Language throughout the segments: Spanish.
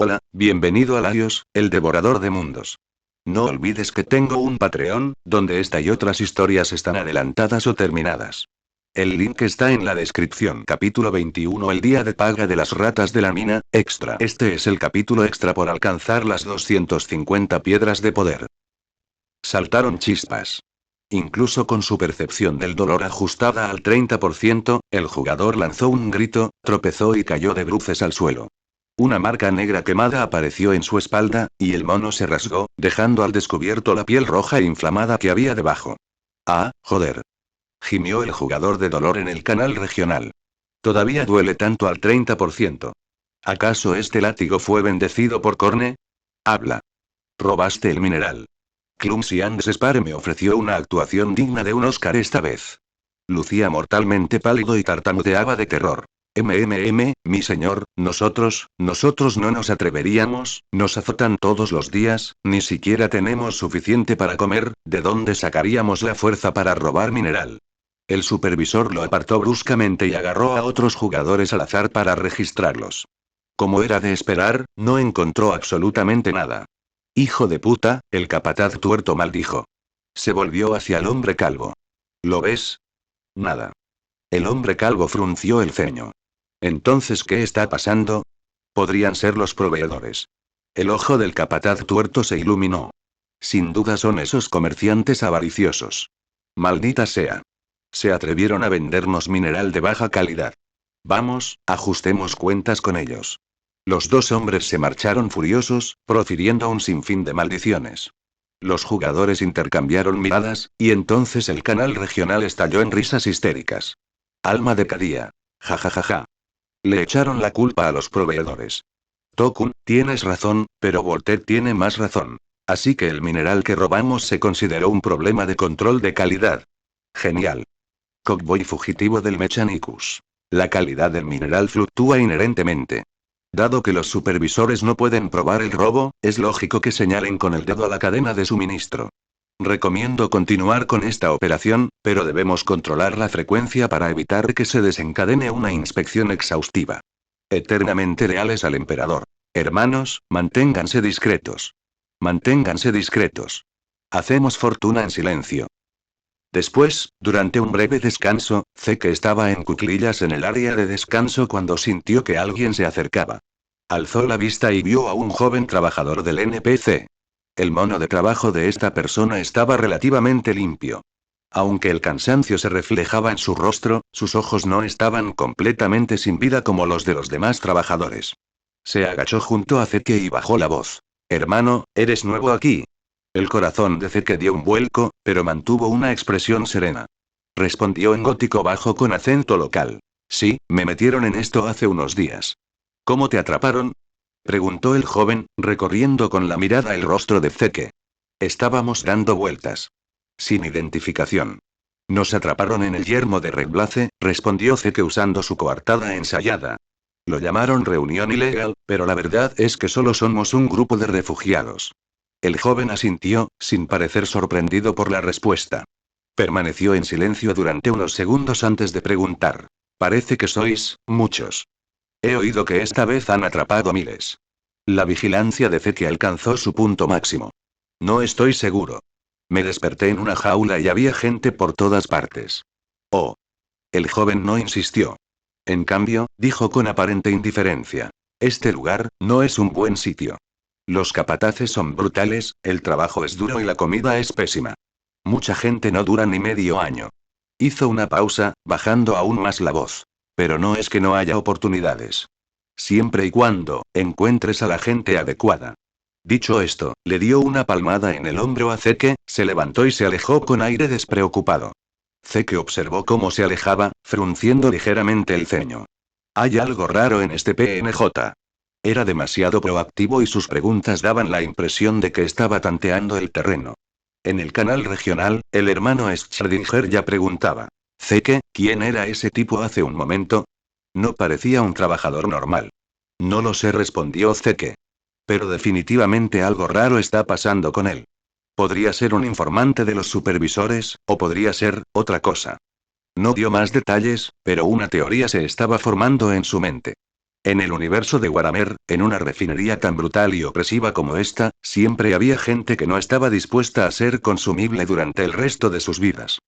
Hola, bienvenido a Laios, el devorador de mundos. No olvides que tengo un Patreon, donde esta y otras historias están adelantadas o terminadas. El link está en la descripción. Capítulo 21. El día de paga de las ratas de la mina, extra. Este es el capítulo extra por alcanzar las 250 piedras de poder. Saltaron chispas. Incluso con su percepción del dolor ajustada al 30%, el jugador lanzó un grito, tropezó y cayó de bruces al suelo. Una marca negra quemada apareció en su espalda, y el mono se rasgó, dejando al descubierto la piel roja e inflamada que había debajo. Ah, joder. Gimió el jugador de dolor en el canal regional. Todavía duele tanto al 30%. ¿Acaso este látigo fue bendecido por Corne? Habla. Robaste el mineral. Clumsy and Spare me ofreció una actuación digna de un Oscar esta vez. Lucía mortalmente pálido y tartamudeaba de terror. Mi señor, nosotros no nos atreveríamos, nos azotan todos los días, ni siquiera tenemos suficiente para comer, ¿de dónde sacaríamos la fuerza para robar mineral? El supervisor lo apartó bruscamente y agarró a otros jugadores al azar para registrarlos. Como era de esperar, no encontró absolutamente nada. Hijo de puta, el capataz tuerto maldijo. Se volvió hacia el hombre calvo. ¿Lo ves? Nada. El hombre calvo frunció el ceño. Entonces, ¿qué está pasando? Podrían ser los proveedores. El ojo del capataz tuerto se iluminó. Sin duda son esos comerciantes avariciosos. Maldita sea. Se atrevieron a vendernos mineral de baja calidad. Vamos, ajustemos cuentas con ellos. Los dos hombres se marcharon furiosos, profiriendo un sinfín de maldiciones. Los jugadores intercambiaron miradas, y entonces el canal regional estalló en risas histéricas. Alma de Cadía. Ja ja ja ja. Le echaron la culpa a los proveedores. Tokun, tienes razón, pero Volter tiene más razón. Así que el mineral que robamos se consideró un problema de control de calidad. Genial. Cowboy fugitivo del Mechanicus. La calidad del mineral fluctúa inherentemente. Dado que los supervisores no pueden probar el robo, es lógico que señalen con el dedo a la cadena de suministro. Recomiendo continuar con esta operación, pero debemos controlar la frecuencia para evitar que se desencadene una inspección exhaustiva. Eternamente leales al emperador. Hermanos, manténganse discretos. Manténganse discretos. Hacemos fortuna en silencio. Después, durante un breve descanso, Zeke estaba en cuclillas en el área de descanso cuando sintió que alguien se acercaba. Alzó la vista y vio a un joven trabajador del NPC. El mono de trabajo de esta persona estaba relativamente limpio. Aunque el cansancio se reflejaba en su rostro, sus ojos no estaban completamente sin vida como los de los demás trabajadores. Se agachó junto a Zeke y bajó la voz. Hermano, ¿eres nuevo aquí? El corazón de Zeke dio un vuelco, pero mantuvo una expresión serena. Respondió en gótico bajo con acento local. Sí, me metieron en esto hace unos días. ¿Cómo te atraparon? Preguntó el joven, recorriendo con la mirada el rostro de Zeke. Estábamos dando vueltas. Sin identificación. Nos atraparon en el yermo de Reblace, respondió Zeke usando su coartada ensayada. Lo llamaron reunión ilegal, pero la verdad es que solo somos un grupo de refugiados. El joven asintió, sin parecer sorprendido por la respuesta. Permaneció en silencio durante unos segundos antes de preguntar. Parece que sois, muchos. He oído que esta vez han atrapado miles. La vigilancia de Zeke alcanzó su punto máximo. No estoy seguro. Me desperté en una jaula y había gente por todas partes. Oh. El joven no insistió. En cambio, dijo con aparente indiferencia. Este lugar, no es un buen sitio. Los capataces son brutales, el trabajo es duro y la comida es pésima. Mucha gente no dura ni medio año. Hizo una pausa, bajando aún más la voz. Pero no es que no haya oportunidades. Siempre y cuando encuentres a la gente adecuada. Dicho esto, le dio una palmada en el hombro a Zeke, se levantó y se alejó con aire despreocupado. Zeke observó cómo se alejaba, frunciendo ligeramente el ceño. Hay algo raro en este PNJ. Era demasiado proactivo y sus preguntas daban la impresión de que estaba tanteando el terreno. En el canal regional, el hermano Schrödinger ya preguntaba. Zeke, ¿quién era ese tipo hace un momento? No parecía un trabajador normal. No lo sé, respondió Zeke. Pero definitivamente algo raro está pasando con él. Podría ser un informante de los supervisores, o podría ser otra cosa. No dio más detalles, pero una teoría se estaba formando en su mente. En el universo de Waramer, en una refinería tan brutal y opresiva como esta, siempre había gente que no estaba dispuesta a ser consumible durante el resto de sus vidas.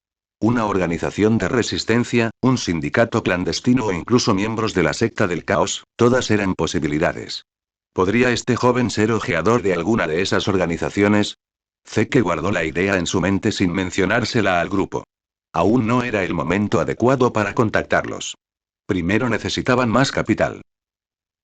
Una organización de resistencia, un sindicato clandestino o incluso miembros de la secta del caos, todas eran posibilidades. ¿Podría este joven ser ojeador de alguna de esas organizaciones? Zeke guardó la idea en su mente sin mencionársela al grupo. Aún no era el momento adecuado para contactarlos. Primero necesitaban más capital.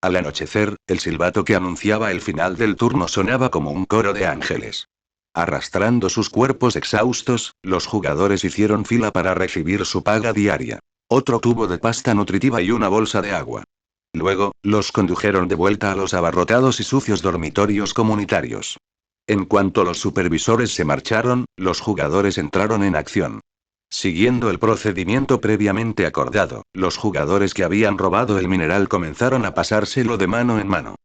Al anochecer, el silbato que anunciaba el final del turno sonaba como un coro de ángeles. Arrastrando sus cuerpos exhaustos, los jugadores hicieron fila para recibir su paga diaria. Otro tubo de pasta nutritiva y una bolsa de agua. Luego, los condujeron de vuelta a los abarrotados y sucios dormitorios comunitarios. En cuanto los supervisores se marcharon, los jugadores entraron en acción. Siguiendo el procedimiento previamente acordado, los jugadores que habían robado el mineral comenzaron a pasárselo de mano en mano.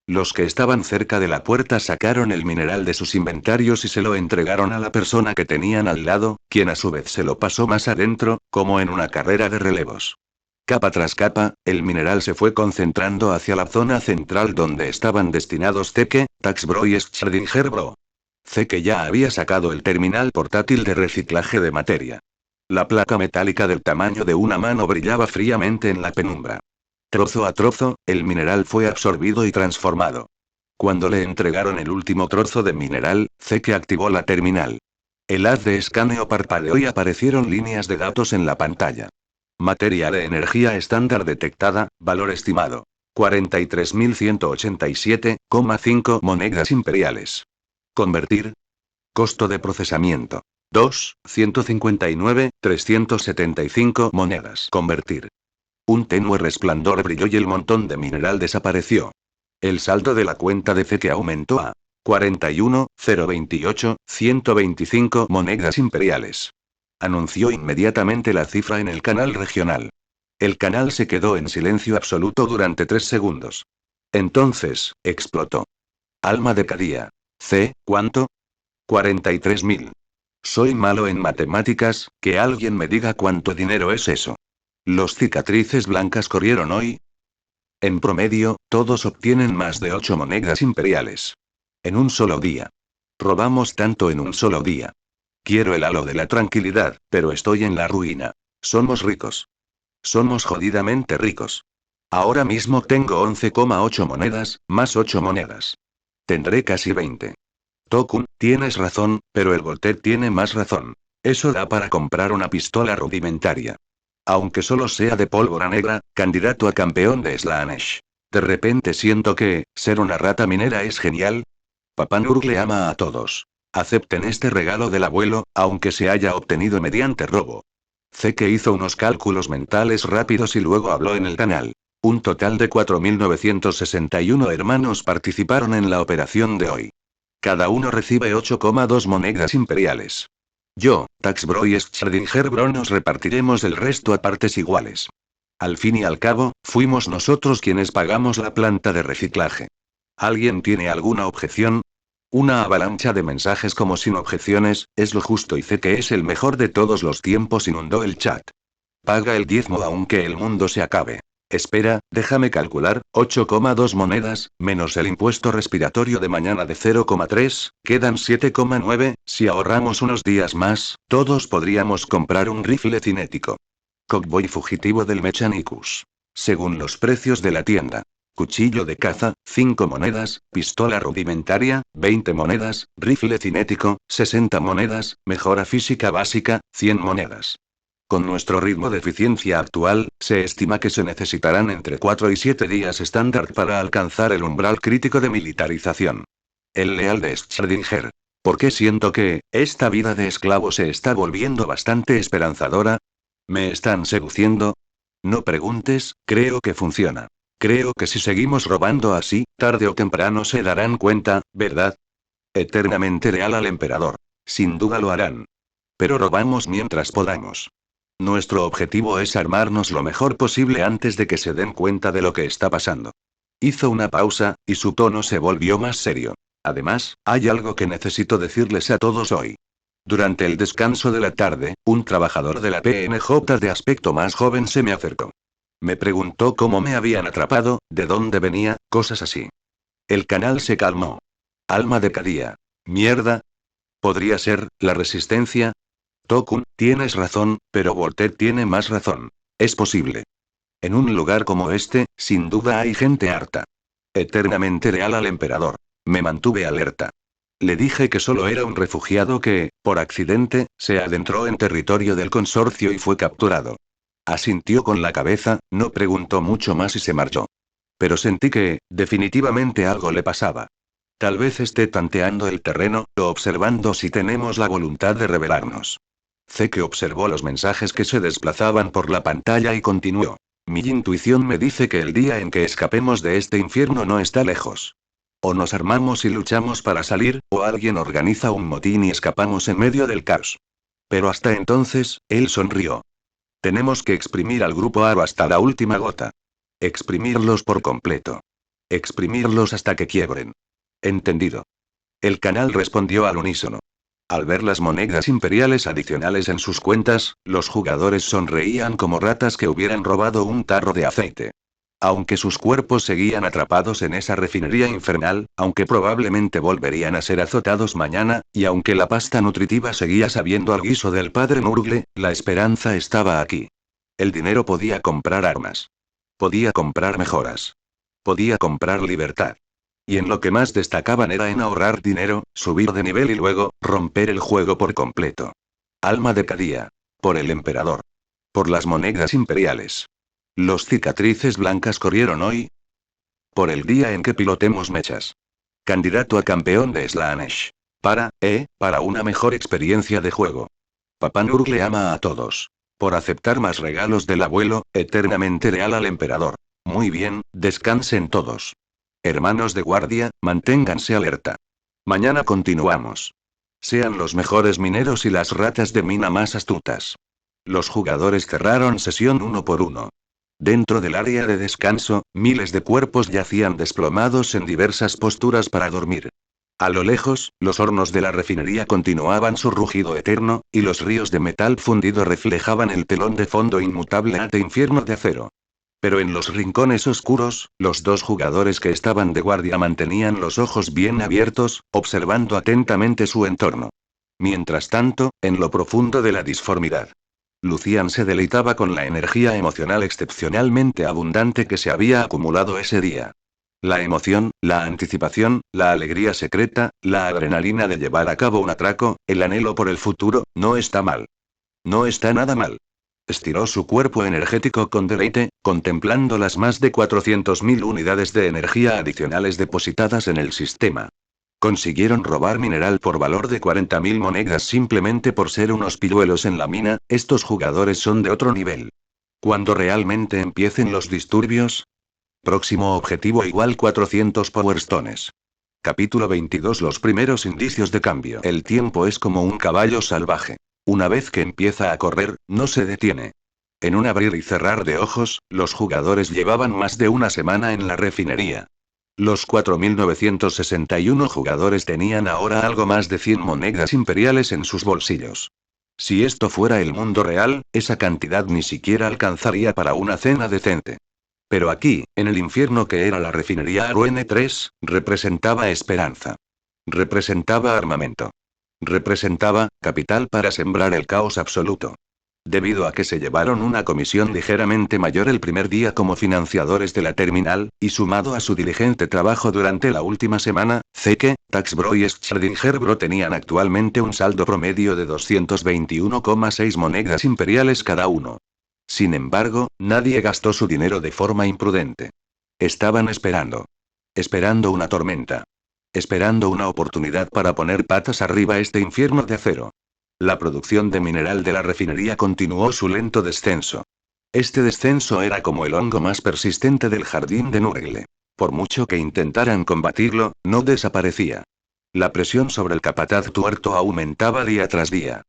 Los que estaban cerca de la puerta sacaron el mineral de sus inventarios y se lo entregaron a la persona que tenían al lado, quien a su vez se lo pasó más adentro, como en una carrera de relevos. Capa tras capa, el mineral se fue concentrando hacia la zona central donde estaban destinados Zeke, Taxbro y Schrödinger. Zeke ya había sacado el terminal portátil de reciclaje de materia. La placa metálica del tamaño de una mano brillaba fríamente en la penumbra. Trozo a trozo, el mineral fue absorbido y transformado. Cuando le entregaron el último trozo de mineral, Zeke activó la terminal. El haz de escaneo parpadeó y aparecieron líneas de datos en la pantalla. Materia de energía estándar detectada, valor estimado. 43.187,5 monedas imperiales. Convertir. Costo de procesamiento. 159.375 monedas. Convertir. Un tenue resplandor brilló y el montón de mineral desapareció. El saldo de la cuenta de Zeke aumentó a 41.028.125 monedas imperiales. Anunció inmediatamente la cifra en el canal regional. El canal se quedó en silencio absoluto durante 3 segundos. Entonces, explotó. Alma de Cadía. ¿Cuánto? 43.000. Soy malo en matemáticas, que alguien me diga cuánto dinero es eso. ¿Los cicatrices blancas corrieron hoy? En promedio, todos obtienen más de 8 monedas imperiales. En un solo día. Robamos tanto en un solo día. Quiero el halo de la tranquilidad, pero estoy en la ruina. Somos ricos. Somos jodidamente ricos. Ahora mismo tengo 11,8 monedas, más 8 monedas. Tendré casi 20. Tokun, tienes razón, pero el Voltet tiene más razón. Eso da para comprar una pistola rudimentaria. Aunque solo sea de pólvora negra, candidato a campeón de Slaanesh. De repente siento que, ser una rata minera es genial. Papá Nurgle ama a todos. Acepten este regalo del abuelo, aunque se haya obtenido mediante robo. Zeke hizo unos cálculos mentales rápidos y luego habló en el canal. Un total de 4.961 hermanos participaron en la operación de hoy. Cada uno recibe 8,2 monedas imperiales. Yo, Taxbro y Schrödinger nos repartiremos el resto a partes iguales. Al fin y al cabo, fuimos nosotros quienes pagamos la planta de reciclaje. ¿Alguien tiene alguna objeción? Una avalancha de mensajes como sin objeciones, es lo justo y sé que es el mejor de todos los tiempos, inundó el chat. Paga el diezmo aunque el mundo se acabe. Espera, déjame calcular, 8,2 monedas, menos el impuesto respiratorio de mañana de 0,3, quedan 7,9, si ahorramos unos días más, todos podríamos comprar un rifle cinético. Cowboy fugitivo del Mechanicus. Según los precios de la tienda. Cuchillo de caza, 5 monedas, pistola rudimentaria, 20 monedas, rifle cinético, 60 monedas, mejora física básica, 100 monedas. Con nuestro ritmo de eficiencia actual, se estima que se necesitarán entre 4 y 7 días estándar para alcanzar el umbral crítico de militarización. El leal de Schrödinger. ¿Por qué siento que, esta vida de esclavo se está volviendo bastante esperanzadora? ¿Me están seduciendo? No preguntes, creo que funciona. Creo que si seguimos robando así, tarde o temprano se darán cuenta, ¿verdad? Eternamente leal al emperador. Sin duda lo harán. Pero robamos mientras podamos. Nuestro objetivo es armarnos lo mejor posible antes de que se den cuenta de lo que está pasando. Hizo una pausa, y su tono se volvió más serio. Además, hay algo que necesito decirles a todos hoy. Durante el descanso de la tarde, un trabajador de la PNJ de aspecto más joven se me acercó. Me preguntó cómo me habían atrapado, de dónde venía, cosas así. El canal se calmó. Alma de Cadia. Mierda. ¿Podría ser la resistencia? Tokun, tienes razón, pero Voltaire tiene más razón. Es posible. En un lugar como este, sin duda hay gente harta. Eternamente leal al emperador. Me mantuve alerta. Le dije que solo era un refugiado que, por accidente, se adentró en territorio del consorcio y fue capturado. Asintió con la cabeza, no preguntó mucho más y se marchó. Pero sentí que, definitivamente algo le pasaba. Tal vez esté tanteando el terreno, o observando si tenemos la voluntad de rebelarnos. Zeke observó los mensajes que se desplazaban por la pantalla y continuó. Mi intuición me dice que el día en que escapemos de este infierno no está lejos. O nos armamos y luchamos para salir, o alguien organiza un motín y escapamos en medio del caos. Pero hasta entonces, él sonrió. Tenemos que exprimir al grupo Aro hasta la última gota. Exprimirlos por completo. Exprimirlos hasta que quiebren. Entendido. El canal respondió al unísono. Al ver las monedas imperiales adicionales en sus cuentas, los jugadores sonreían como ratas que hubieran robado un tarro de aceite. Aunque sus cuerpos seguían atrapados en esa refinería infernal, aunque probablemente volverían a ser azotados mañana, y aunque la pasta nutritiva seguía sabiendo al guiso del padre Nurgle, la esperanza estaba aquí. El dinero podía comprar armas. Podía comprar mejoras. Podía comprar libertad. Y en lo que más destacaban era en ahorrar dinero, subir de nivel y luego, romper el juego por completo. Alma de Cadia. Por el emperador. Por las monedas imperiales. Los cicatrices blancas corrieron hoy. Por el día en que pilotemos mechas. Candidato a campeón de Slaanesh. Para una mejor experiencia de juego. Papá Nurgle ama a todos. Por aceptar más regalos del abuelo, eternamente leal al emperador. Muy bien, descansen todos. Hermanos de guardia, manténganse alerta. Mañana continuamos. Sean los mejores mineros y las ratas de mina más astutas. Los jugadores cerraron sesión uno por uno. Dentro del área de descanso, miles de cuerpos yacían desplomados en diversas posturas para dormir. A lo lejos, los hornos de la refinería continuaban su rugido eterno, y los ríos de metal fundido reflejaban el telón de fondo inmutable ante infierno de acero. Pero en los rincones oscuros, los dos jugadores que estaban de guardia mantenían los ojos bien abiertos, observando atentamente su entorno. Mientras tanto, en lo profundo de la disformidad, Lucian se deleitaba con la energía emocional excepcionalmente abundante que se había acumulado ese día. La emoción, la anticipación, la alegría secreta, la adrenalina de llevar a cabo un atraco, el anhelo por el futuro, no está mal. No está nada mal. Estiró su cuerpo energético con deleite, contemplando las más de 400.000 unidades de energía adicionales depositadas en el sistema. Consiguieron robar mineral por valor de 40.000 monedas simplemente por ser unos pilluelos en la mina. Estos jugadores son de otro nivel. Cuando realmente empiecen los disturbios. Próximo objetivo igual 400 Power Stones. Capítulo 22. Los primeros indicios de cambio. El tiempo es como un caballo salvaje. Una vez que empieza a correr, no se detiene. En un abrir y cerrar de ojos, los jugadores llevaban más de una semana en la refinería. Los 4.961 jugadores tenían ahora algo más de 100 monedas imperiales en sus bolsillos. Si esto fuera el mundo real, esa cantidad ni siquiera alcanzaría para una cena decente. Pero aquí, en el infierno que era la refinería Aro N3, representaba esperanza. Representaba armamento. Representaba capital para sembrar el caos absoluto. Debido a que se llevaron una comisión ligeramente mayor el primer día como financiadores de la terminal, y sumado a su diligente trabajo durante la última semana, Zeke, Taxbro y Schrödinger tenían actualmente un saldo promedio de 221,6 monedas imperiales cada uno. Sin embargo, nadie gastó su dinero de forma imprudente. Estaban esperando. Esperando una tormenta. Esperando una oportunidad para poner patas arriba este infierno de acero. La producción de mineral de la refinería continuó su lento descenso. Este descenso era como el hongo más persistente del jardín de Nurgle. Por mucho que intentaran combatirlo, no desaparecía. La presión sobre el capataz tuerto aumentaba día tras día.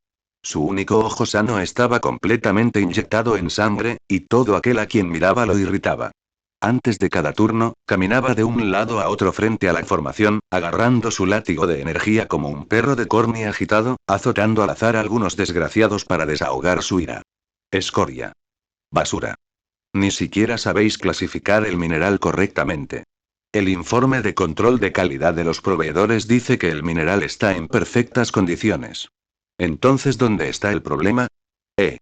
Su único ojo sano estaba completamente inyectado en sangre, y todo aquel a quien miraba lo irritaba. Antes de cada turno, caminaba de un lado a otro frente a la formación, agarrando su látigo de energía como un perro de corny agitado, azotando al azar a algunos desgraciados para desahogar su ira. Escoria. Basura. Ni siquiera sabéis clasificar el mineral correctamente. El informe de control de calidad de los proveedores dice que el mineral está en perfectas condiciones. Entonces, ¿dónde está el problema? Eh.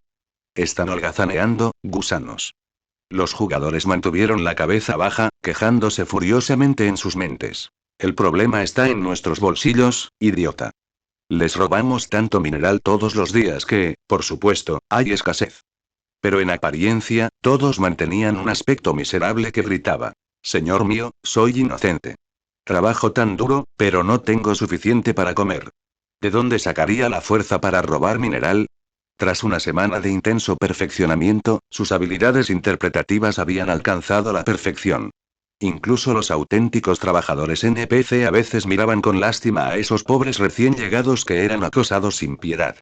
Están holgazaneando, gusanos. Los jugadores mantuvieron la cabeza baja, quejándose furiosamente en sus mentes. El problema está en nuestros bolsillos, idiota. Les robamos tanto mineral todos los días que, por supuesto, hay escasez. Pero en apariencia, todos mantenían un aspecto miserable que gritaba: Señor mío, soy inocente. Trabajo tan duro, pero no tengo suficiente para comer. ¿De dónde sacaría la fuerza para robar mineral? Tras una semana de intenso perfeccionamiento, sus habilidades interpretativas habían alcanzado la perfección. Incluso los auténticos trabajadores NPC a veces miraban con lástima a esos pobres recién llegados que eran acosados sin piedad.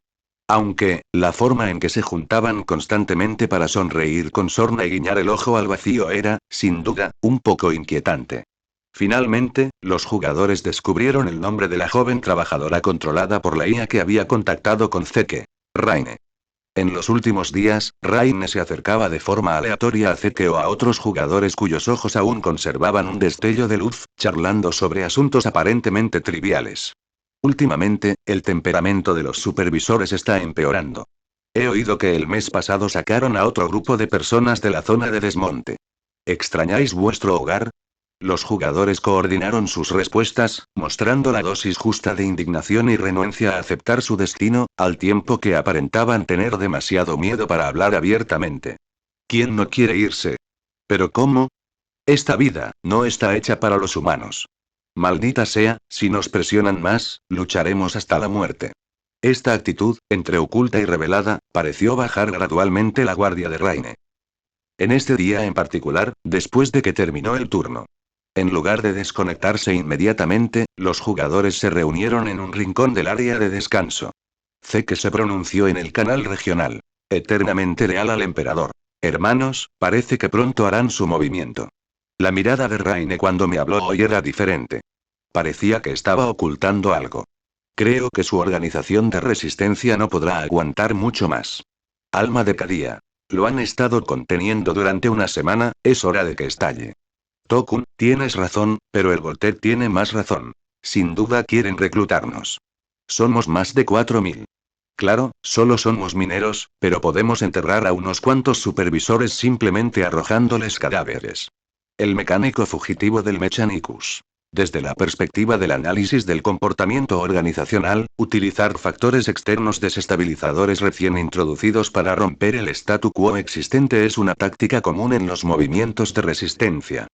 Aunque, la forma en que se juntaban constantemente para sonreír con sorna y guiñar el ojo al vacío era, sin duda, un poco inquietante. Finalmente, los jugadores descubrieron el nombre de la joven trabajadora controlada por la IA que había contactado con Zeke: Raine. En los últimos días, Raine se acercaba de forma aleatoria a Zeke o a otros jugadores cuyos ojos aún conservaban un destello de luz, charlando sobre asuntos aparentemente triviales. Últimamente, el temperamento de los supervisores está empeorando. He oído que el mes pasado sacaron a otro grupo de personas de la zona de desmonte. ¿Extrañáis vuestro hogar? Los jugadores coordinaron sus respuestas, mostrando la dosis justa de indignación y renuencia a aceptar su destino, al tiempo que aparentaban tener demasiado miedo para hablar abiertamente. ¿Quién no quiere irse? ¿Pero cómo? Esta vida no está hecha para los humanos. Maldita sea, si nos presionan más, lucharemos hasta la muerte. Esta actitud, entre oculta y revelada, pareció bajar gradualmente la guardia de Raine. En este día en particular, después de que terminó el turno. En lugar de desconectarse inmediatamente, los jugadores se reunieron en un rincón del área de descanso. Zeke se pronunció en el canal regional. Eternamente leal al emperador. Hermanos, parece que pronto harán su movimiento. La mirada de Raine cuando me habló hoy era diferente. Parecía que estaba ocultando algo. Creo que su organización de resistencia no podrá aguantar mucho más. Alma de Cadia. Lo han estado conteniendo durante una semana, es hora de que estalle. Tokun, tienes razón, pero el Volter tiene más razón. Sin duda quieren reclutarnos. Somos más de 4000. Claro, solo somos mineros, pero podemos enterrar a unos cuantos supervisores simplemente arrojándoles cadáveres. El mecánico fugitivo del Mechanicus. Desde la perspectiva del análisis del comportamiento organizacional, utilizar factores externos desestabilizadores recién introducidos para romper el statu quo existente es una táctica común en los movimientos de resistencia.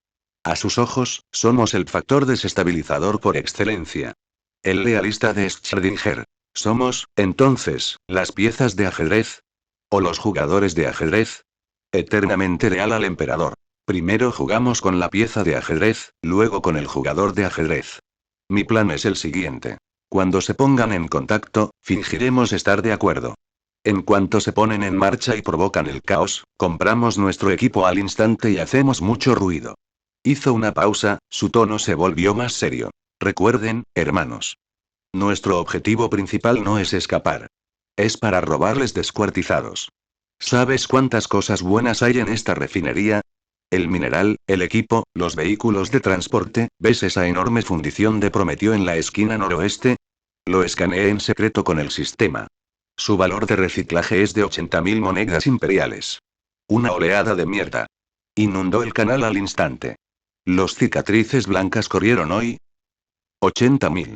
A sus ojos, somos el factor desestabilizador por excelencia. El realista de Schrödinger. ¿Somos, entonces, las piezas de ajedrez? ¿O los jugadores de ajedrez? Eternamente leal al emperador. Primero jugamos con la pieza de ajedrez, luego con el jugador de ajedrez. Mi plan es el siguiente. Cuando se pongan en contacto, fingiremos estar de acuerdo. En cuanto se ponen en marcha y provocan el caos, compramos nuestro equipo al instante y hacemos mucho ruido. Hizo una pausa, su tono se volvió más serio. Recuerden, hermanos. Nuestro objetivo principal no es escapar. Es para robarles descuartizados. ¿Sabes cuántas cosas buenas hay en esta refinería? El mineral, el equipo, los vehículos de transporte. ¿Ves esa enorme fundición de prometio en la esquina noroeste? Lo escaneé en secreto con el sistema. Su valor de reciclaje es de 80.000 monedas imperiales. Una oleada de mierda. Inundó el canal al instante. Los cicatrices blancas corrieron hoy. 80.000.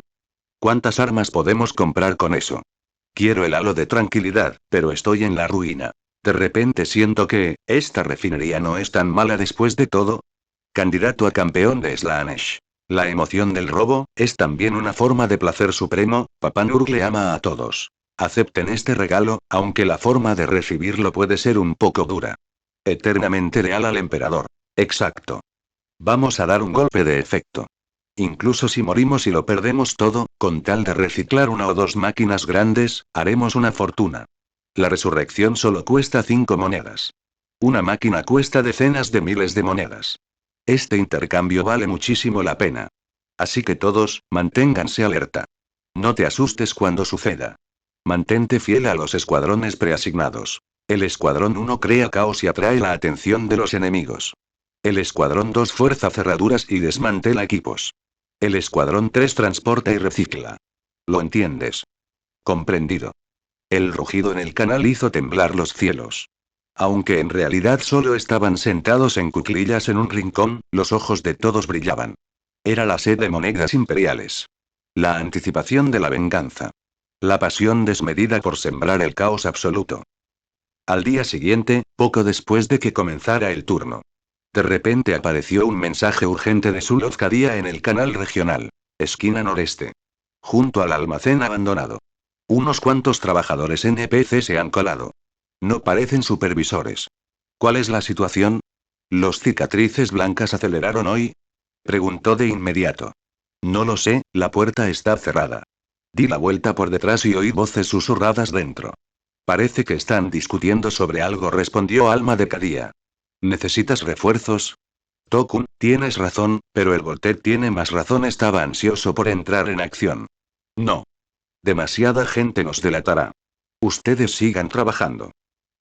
¿Cuántas armas podemos comprar con eso? Quiero el halo de tranquilidad, pero estoy en la ruina. De repente siento que, esta refinería no es tan mala después de todo. Candidato a campeón de Slaanesh. La emoción del robo, es también una forma de placer supremo. Papá Nurgle ama a todos. Acepten este regalo, aunque la forma de recibirlo puede ser un poco dura. Eternamente leal al emperador. Exacto. Vamos a dar un golpe de efecto. Incluso si morimos y lo perdemos todo, con tal de reciclar una o dos máquinas grandes, haremos una fortuna. La resurrección solo cuesta 5 monedas. Una máquina cuesta decenas de miles de monedas. Este intercambio vale muchísimo la pena. Así que todos, manténganse alerta. No te asustes cuando suceda. Mantente fiel a los escuadrones preasignados. El Escuadrón 1 crea caos y atrae la atención de los enemigos. El Escuadrón 2 fuerza cerraduras y desmantela equipos. El Escuadrón 3 transporta y recicla. ¿Lo entiendes? Comprendido. El rugido en el canal hizo temblar los cielos. Aunque en realidad solo estaban sentados en cuclillas en un rincón, los ojos de todos brillaban. Era la sed de monedas imperiales. La anticipación de la venganza. La pasión desmedida por sembrar el caos absoluto. Al día siguiente, poco después de que comenzara el turno. De repente apareció un mensaje urgente de Sul Lozcadia en el canal regional. Esquina noreste. Junto al almacén abandonado. Unos cuantos trabajadores NPC se han colado. No parecen supervisores. ¿Cuál es la situación? ¿Los cicatrices blancas aceleraron hoy? Preguntó de inmediato. No lo sé, la puerta está cerrada. Di la vuelta por detrás y oí voces susurradas dentro. Parece que están discutiendo sobre algo, respondió Alma de Cadía. ¿Necesitas refuerzos? Tokun, tienes razón, pero el Voltec tiene más razón. Estaba ansioso por entrar en acción. No. Demasiada gente nos delatará. Ustedes sigan trabajando.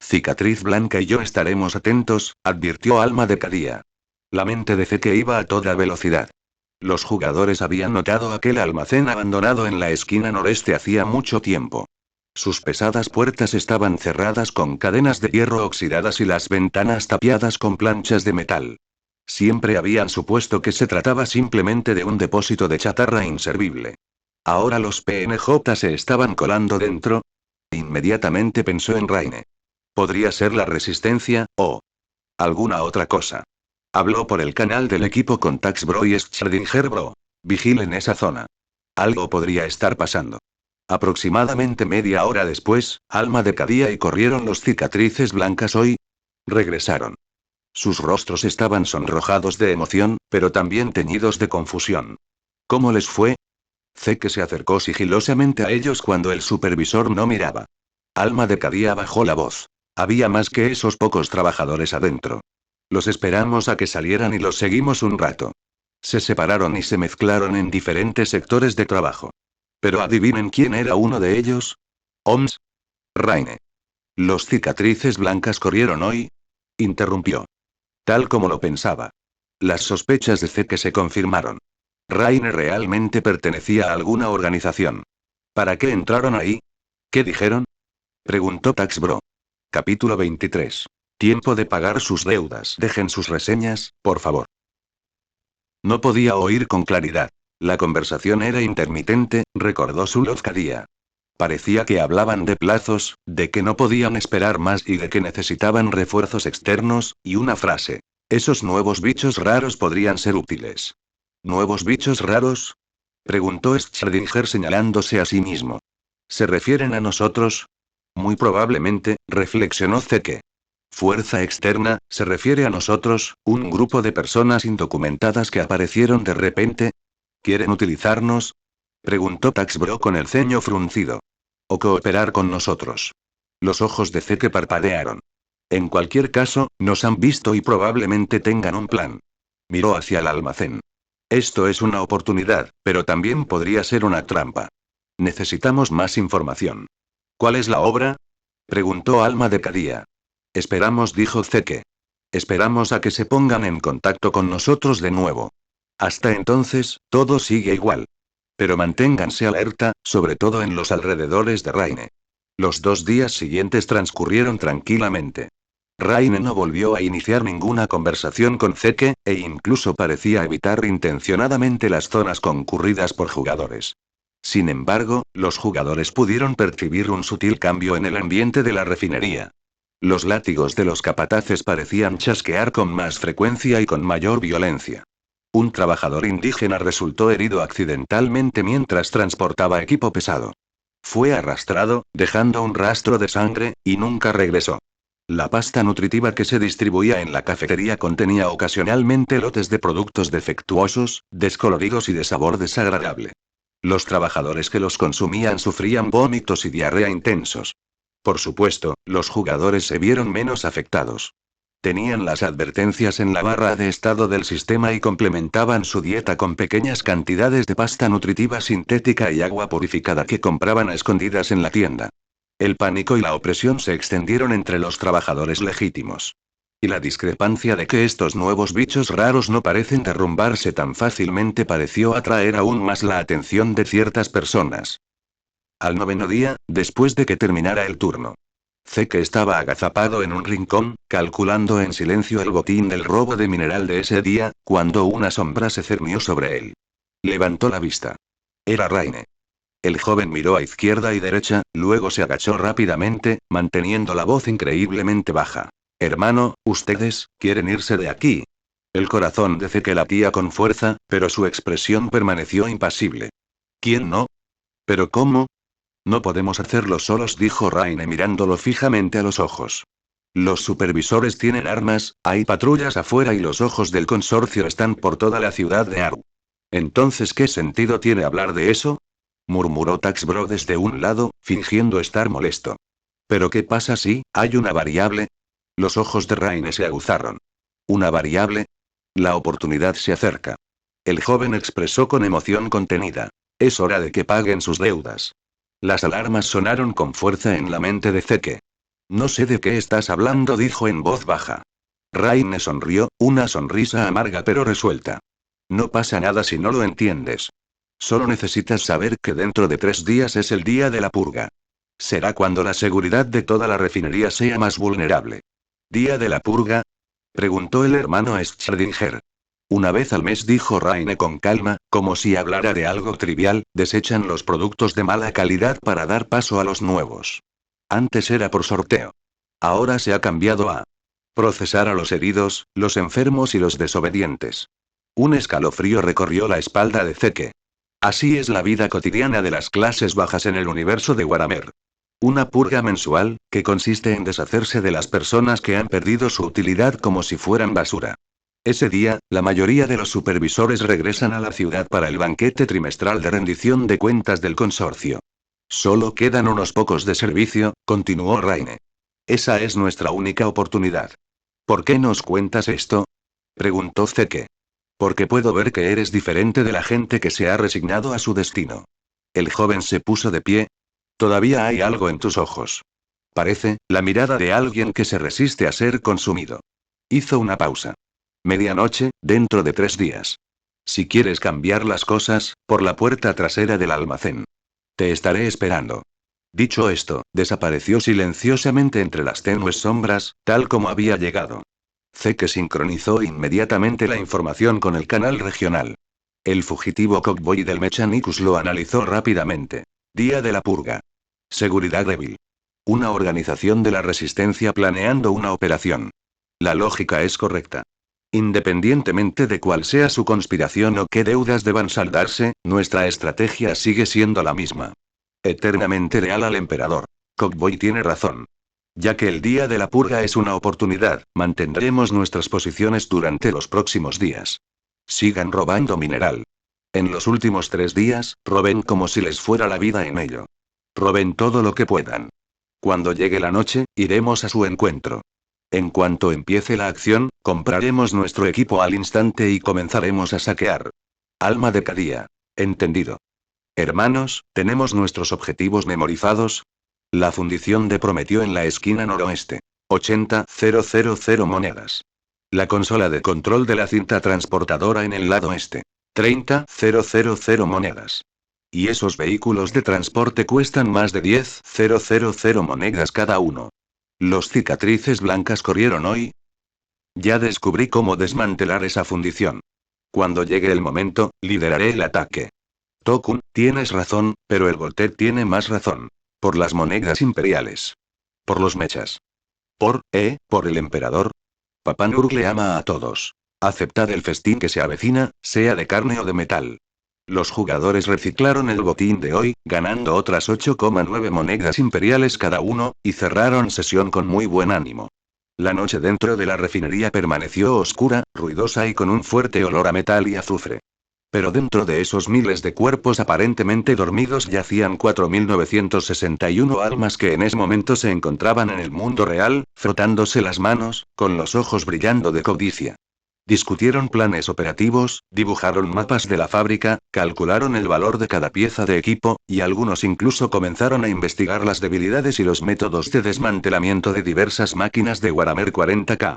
Cicatriz Blanca y yo estaremos atentos, advirtió Alma de Cadía. La mente de Zeke iba a toda velocidad. Los jugadores habían notado aquel almacén abandonado en la esquina noreste hacía mucho tiempo. Sus pesadas puertas estaban cerradas con cadenas de hierro oxidadas y las ventanas tapiadas con planchas de metal. Siempre habían supuesto que se trataba simplemente de un depósito de chatarra inservible. Ahora los PNJ se estaban colando dentro. Inmediatamente pensó en Raine. Podría ser la resistencia, o alguna otra cosa. Habló por el canal del equipo con Tax Bro y Schrödinger Bro. Vigilen esa zona. Algo podría estar pasando. Aproximadamente media hora después, Alma de Cadía y corrieron los cicatrices blancas hoy. Regresaron. Sus rostros estaban sonrojados de emoción, pero también teñidos de confusión. ¿Cómo les fue? Zeke se acercó sigilosamente a ellos cuando el supervisor no miraba. Alma de Cadía bajó la voz. Había más que esos pocos trabajadores adentro. Los esperamos a que salieran y los seguimos un rato. Se separaron y se mezclaron en diferentes sectores de trabajo. Pero adivinen quién era uno de ellos. Oms. Raine. ¿Los cicatrices blancas corrieron hoy? Interrumpió. Tal como lo pensaba. Las sospechas de Zeke se confirmaron. Raine realmente pertenecía a alguna organización. ¿Para qué entraron ahí? ¿Qué dijeron? Preguntó Tax Bro. Capítulo 23. Tiempo de pagar sus deudas. Dejen sus reseñas, por favor. No podía oír con claridad. La conversación era intermitente, recordó Sul Lozcadia. Parecía que hablaban de plazos, de que no podían esperar más y de que necesitaban refuerzos externos, y una frase. Esos nuevos bichos raros podrían ser útiles. ¿Nuevos bichos raros? Preguntó Schrödinger señalándose a sí mismo. ¿Se refieren a nosotros? Muy probablemente, reflexionó Zeke. Fuerza externa, se refiere a nosotros, un grupo de personas indocumentadas que aparecieron de repente. ¿Quieren utilizarnos? Preguntó Tax Bro con el ceño fruncido. ¿O cooperar con nosotros? Los ojos de Zeke parpadearon. En cualquier caso, nos han visto y probablemente tengan un plan. Miró hacia el almacén. Esto es una oportunidad, pero también podría ser una trampa. Necesitamos más información. ¿Cuál es la obra? Preguntó Alma de Cadía. Esperamos, dijo Zeke. Esperamos a que se pongan en contacto con nosotros de nuevo. Hasta entonces, todo sigue igual. Pero manténganse alerta, sobre todo en los alrededores de Raine. Los 2 días siguientes transcurrieron tranquilamente. Raine no volvió a iniciar ninguna conversación con Zeke, e incluso parecía evitar intencionadamente las zonas concurridas por jugadores. Sin embargo, los jugadores pudieron percibir un sutil cambio en el ambiente de la refinería. Los látigos de los capataces parecían chasquear con más frecuencia y con mayor violencia. Un trabajador indígena resultó herido accidentalmente mientras transportaba equipo pesado. Fue arrastrado, dejando un rastro de sangre, y nunca regresó. La pasta nutritiva que se distribuía en la cafetería contenía ocasionalmente lotes de productos defectuosos, descoloridos y de sabor desagradable. Los trabajadores que los consumían sufrían vómitos y diarrea intensos. Por supuesto, los jugadores se vieron menos afectados. Tenían las advertencias en la barra de estado del sistema y complementaban su dieta con pequeñas cantidades de pasta nutritiva sintética y agua purificada que compraban a escondidas en la tienda. El pánico y la opresión se extendieron entre los trabajadores legítimos. Y la discrepancia de que estos nuevos bichos raros no parecen derrumbarse tan fácilmente pareció atraer aún más la atención de ciertas personas. Al noveno día, después de que terminara el turno, Zeke estaba agazapado en un rincón, calculando en silencio el botín del robo de mineral de ese día, cuando una sombra se cernió sobre él. Levantó la vista. Era Raine. El joven miró a izquierda y derecha, luego se agachó rápidamente, manteniendo la voz increíblemente baja. Hermano, ¿ustedes quieren irse de aquí? El corazón de Zeke latía con fuerza, pero su expresión permaneció impasible. ¿Quién no? ¿Pero cómo? No podemos hacerlo solos, dijo Raine mirándolo fijamente a los ojos. Los supervisores tienen armas, hay patrullas afuera y los ojos del consorcio están por toda la ciudad de Aru. Entonces, ¿qué sentido tiene hablar de eso? Murmuró Taxbro desde un lado, fingiendo estar molesto. ¿Pero qué pasa si hay una variable? Los ojos de Raine se aguzaron. ¿Una variable? La oportunidad se acerca. El joven expresó con emoción contenida. Es hora de que paguen sus deudas. Las alarmas sonaron con fuerza en la mente de Zeke. No sé de qué estás hablando, dijo en voz baja. Raine sonrió, una sonrisa amarga pero resuelta. No pasa nada si no lo entiendes. Solo necesitas saber que dentro de 3 días es el día de la purga. Será cuando la seguridad de toda la refinería sea más vulnerable. ¿Día de la purga? Preguntó el hermano Schrödinger. Una vez al mes, dijo Raine con calma, como si hablara de algo trivial, desechan los productos de mala calidad para dar paso a los nuevos. Antes era por sorteo. Ahora se ha cambiado a procesar a los heridos, los enfermos y los desobedientes. Un escalofrío recorrió la espalda de Zeke. Así es la vida cotidiana de las clases bajas en el universo de Waramer. Una purga mensual, que consiste en deshacerse de las personas que han perdido su utilidad como si fueran basura. Ese día, la mayoría de los supervisores regresan a la ciudad para el banquete trimestral de rendición de cuentas del consorcio. Solo quedan unos pocos de servicio, continuó Raine. Esa es nuestra única oportunidad. ¿Por qué nos cuentas esto? Preguntó Zeke. Porque puedo ver que eres diferente de la gente que se ha resignado a su destino. El joven se puso de pie. Todavía hay algo en tus ojos. Parece, la mirada de alguien que se resiste a ser consumido. Hizo una pausa. Medianoche, dentro de 3 días. Si quieres cambiar las cosas, por la puerta trasera del almacén. Te estaré esperando. Dicho esto, desapareció silenciosamente entre las tenues sombras, tal como había llegado. Zeke sincronizó inmediatamente la información con el canal regional. El fugitivo Cockboy del Mechanicus lo analizó rápidamente. Día de la purga. Seguridad débil. Una organización de la resistencia planeando una operación. La lógica es correcta. Independientemente de cuál sea su conspiración o qué deudas deban saldarse, nuestra estrategia sigue siendo la misma. Eternamente leal al emperador. Cockboy tiene razón. Ya que el día de la purga es una oportunidad, mantendremos nuestras posiciones durante los próximos días. Sigan robando mineral. En los últimos 3 días, roben como si les fuera la vida en ello. Roben todo lo que puedan. Cuando llegue la noche, iremos a su encuentro. En cuanto empiece la acción, compraremos nuestro equipo al instante y comenzaremos a saquear. Alma de Cadía. Entendido. Hermanos, ¿tenemos nuestros objetivos memorizados? La fundición de Prometeo en la esquina noroeste. 80.000 monedas. La consola de control de la cinta transportadora en el lado este. 30.000 monedas. Y esos vehículos de transporte cuestan más de 10.000 monedas cada uno. ¿Los cicatrices blancas corrieron hoy? Ya descubrí cómo desmantelar esa fundición. Cuando llegue el momento, lideraré el ataque. Tokun, tienes razón, pero el Volter tiene más razón. Por las monedas imperiales. Por los mechas. Por el emperador. Papá Nurgle ama a todos. Aceptad el festín que se avecina, sea de carne o de metal. Los jugadores reciclaron el botín de hoy, ganando otras 8,9 monedas imperiales cada uno, y cerraron sesión con muy buen ánimo. La noche dentro de la refinería permaneció oscura, ruidosa y con un fuerte olor a metal y azufre. Pero dentro de esos miles de cuerpos aparentemente dormidos yacían 4.961 almas que en ese momento se encontraban en el mundo real, frotándose las manos, con los ojos brillando de codicia. Discutieron planes operativos, dibujaron mapas de la fábrica, calcularon el valor de cada pieza de equipo, y algunos incluso comenzaron a investigar las debilidades y los métodos de desmantelamiento de diversas máquinas de Warhammer 40K.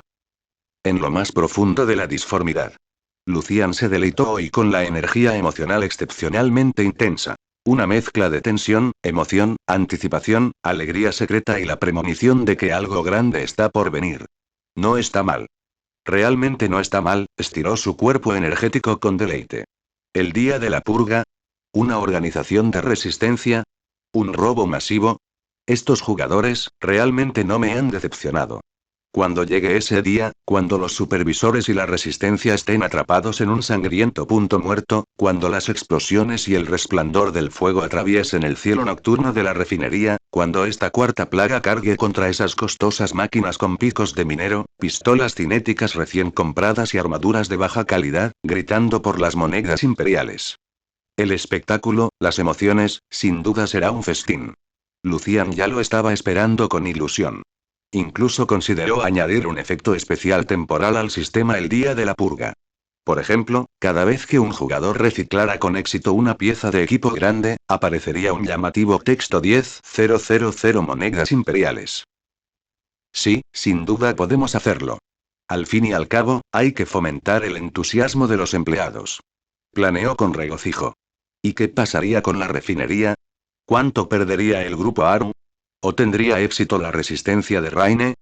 En lo más profundo de la disformidad, Lucian se deleitó hoy con la energía emocional excepcionalmente intensa. Una mezcla de tensión, emoción, anticipación, alegría secreta y la premonición de que algo grande está por venir. No está mal. Realmente no está mal, estiró su cuerpo energético con deleite. El día de la purga. Una organización de resistencia. Un robo masivo. Estos jugadores, realmente no me han decepcionado. Cuando llegue ese día, cuando los supervisores y la resistencia estén atrapados en un sangriento punto muerto, cuando las explosiones y el resplandor del fuego atraviesen el cielo nocturno de la refinería, cuando esta cuarta plaga cargue contra esas costosas máquinas con picos de minero, pistolas cinéticas recién compradas y armaduras de baja calidad, gritando por las monedas imperiales. El espectáculo, las emociones, sin duda será un festín. Lucian ya lo estaba esperando con ilusión. Incluso consideró añadir un efecto especial temporal al sistema el día de la purga. Por ejemplo, cada vez que un jugador reciclara con éxito una pieza de equipo grande, aparecería un llamativo texto 10.000 monedas imperiales. Sí, sin duda podemos hacerlo. Al fin y al cabo, hay que fomentar el entusiasmo de los empleados. Planeó con regocijo. ¿Y qué pasaría con la refinería? ¿Cuánto perdería el grupo ARM? ¿O tendría éxito la resistencia de Raine?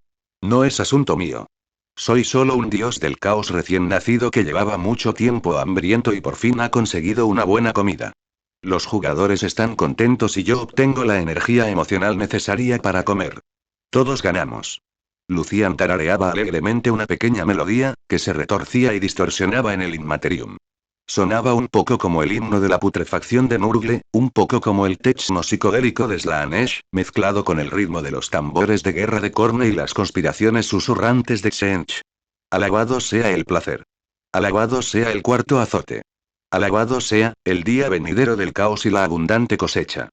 No es asunto mío. Soy solo un dios del caos recién nacido que llevaba mucho tiempo hambriento y por fin ha conseguido una buena comida. Los jugadores están contentos y yo obtengo la energía emocional necesaria para comer. Todos ganamos. Lucian tarareaba alegremente una pequeña melodía, que se retorcía y distorsionaba en el Inmaterium. Sonaba un poco como el himno de la putrefacción de Nurgle, un poco como el techno psicodélico de Slaanesh, mezclado con el ritmo de los tambores de guerra de Khorne y las conspiraciones susurrantes de Tzeentch. Alabado sea el placer. Alabado sea el cuarto azote. Alabado sea, el día venidero del caos y la abundante cosecha.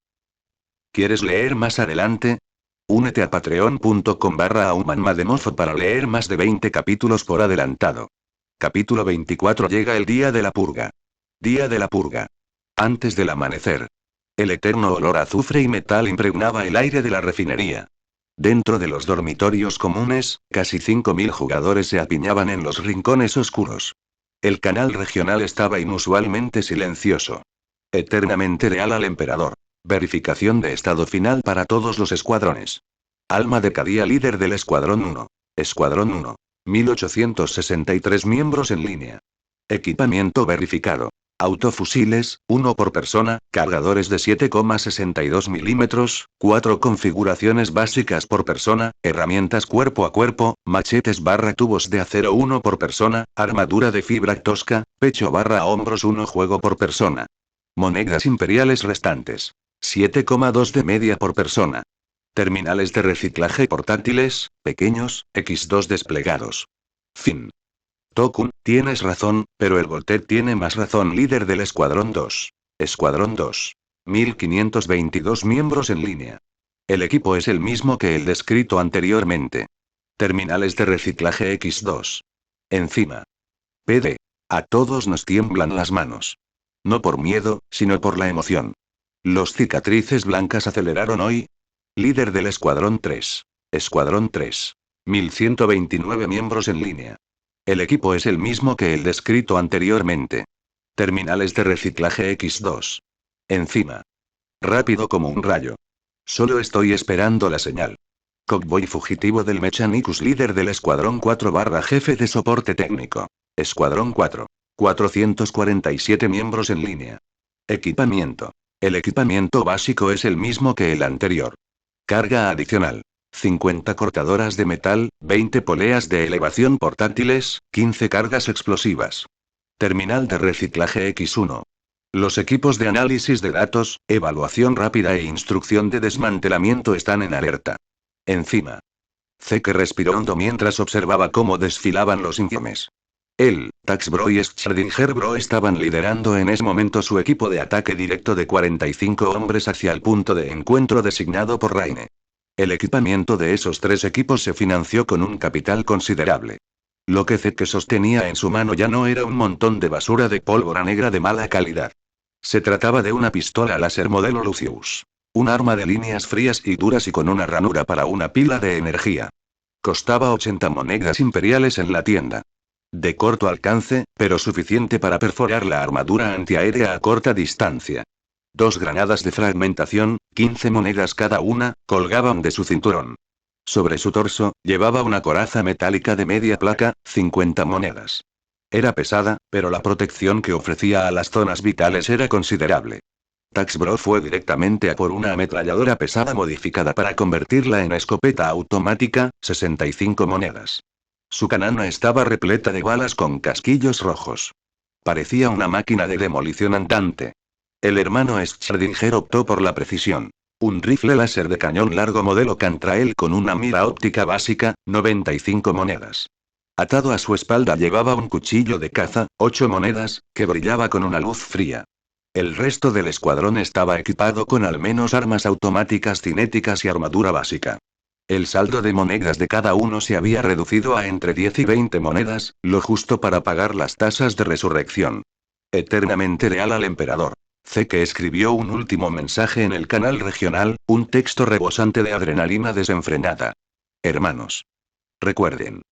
¿Quieres leer más adelante? Únete a patreon.com/AhumanMademoth para leer más de 20 capítulos por adelantado. Capítulo 24. Llega el día de la purga. Día de la purga. Antes del amanecer. El eterno olor a azufre y metal impregnaba el aire de la refinería. Dentro de los dormitorios comunes, casi 5.000 jugadores se apiñaban en los rincones oscuros. El canal regional estaba inusualmente silencioso. Eternamente leal al emperador. Verificación de estado final para todos los escuadrones. Alma de Cadia, líder del Escuadrón 1. Escuadrón 1. 1863 miembros en línea. Equipamiento verificado. Autofusiles, 1 por persona, cargadores de 7,62 milímetros, 4 configuraciones básicas por persona, herramientas cuerpo a cuerpo, machetes tubos de acero 1 por persona, armadura de fibra tosca, pecho hombros 1 juego por persona. Monedas imperiales restantes. 7,2 de media por persona. Terminales de reciclaje portátiles, pequeños, X2 desplegados. Fin. Tokun, tienes razón, pero el Volter tiene más razón, líder del Escuadrón 2. Escuadrón 2. 1522 miembros en línea. El equipo es el mismo que el descrito anteriormente. Terminales de reciclaje X2. Encima. PD. A todos nos tiemblan las manos. No por miedo, sino por la emoción. Los cicatrices blancas aceleraron hoy. Líder del Escuadrón 3. Escuadrón 3. 1129 miembros en línea. El equipo es el mismo que el descrito anteriormente. Terminales de reciclaje X2. Encima. Rápido como un rayo. Solo estoy esperando la señal. Cowboy fugitivo del Mechanicus, líder del Escuadrón 4 / jefe de soporte técnico. Escuadrón 4. 447 miembros en línea. Equipamiento. El equipamiento básico es el mismo que el anterior. Carga adicional. 50 cortadoras de metal, 20 poleas de elevación portátiles, 15 cargas explosivas. Terminal de reciclaje X1. Los equipos de análisis de datos, evaluación rápida e instrucción de desmantelamiento están en alerta. Encima. Zeke respiró hondo mientras observaba cómo desfilaban los infiemes. Él, Taxbro y Schrödinger estaban liderando en ese momento su equipo de ataque directo de 45 hombres hacia el punto de encuentro designado por Raine. El equipamiento de esos 3 equipos se financió con un capital considerable. Lo que Zeke sostenía en su mano ya no era un montón de basura de pólvora negra de mala calidad. Se trataba de una pistola láser modelo Lucius. Un arma de líneas frías y duras y con una ranura para una pila de energía. Costaba 80 monedas imperiales en la tienda. De corto alcance, pero suficiente para perforar la armadura antiaérea a corta distancia. 2 granadas de fragmentación, 15 monedas cada una, colgaban de su cinturón. Sobre su torso, llevaba una coraza metálica de media placa, 50 monedas. Era pesada, pero la protección que ofrecía a las zonas vitales era considerable. Tax Bro fue directamente a por una ametralladora pesada modificada para convertirla en escopeta automática, 65 monedas. Su canana estaba repleta de balas con casquillos rojos. Parecía una máquina de demolición andante. El hermano Schrödinger optó por la precisión. Un rifle láser de cañón largo modelo Cantrael con una mira óptica básica, 95 monedas. Atado a su espalda llevaba un cuchillo de caza, 8 monedas, que brillaba con una luz fría. El resto del escuadrón estaba equipado con al menos armas automáticas cinéticas y armadura básica. El saldo de monedas de cada uno se había reducido a entre 10 y 20 monedas, lo justo para pagar las tasas de resurrección. Eternamente leal al emperador. Zeke escribió un último mensaje en el canal regional, un texto rebosante de adrenalina desenfrenada. Hermanos. Recuerden.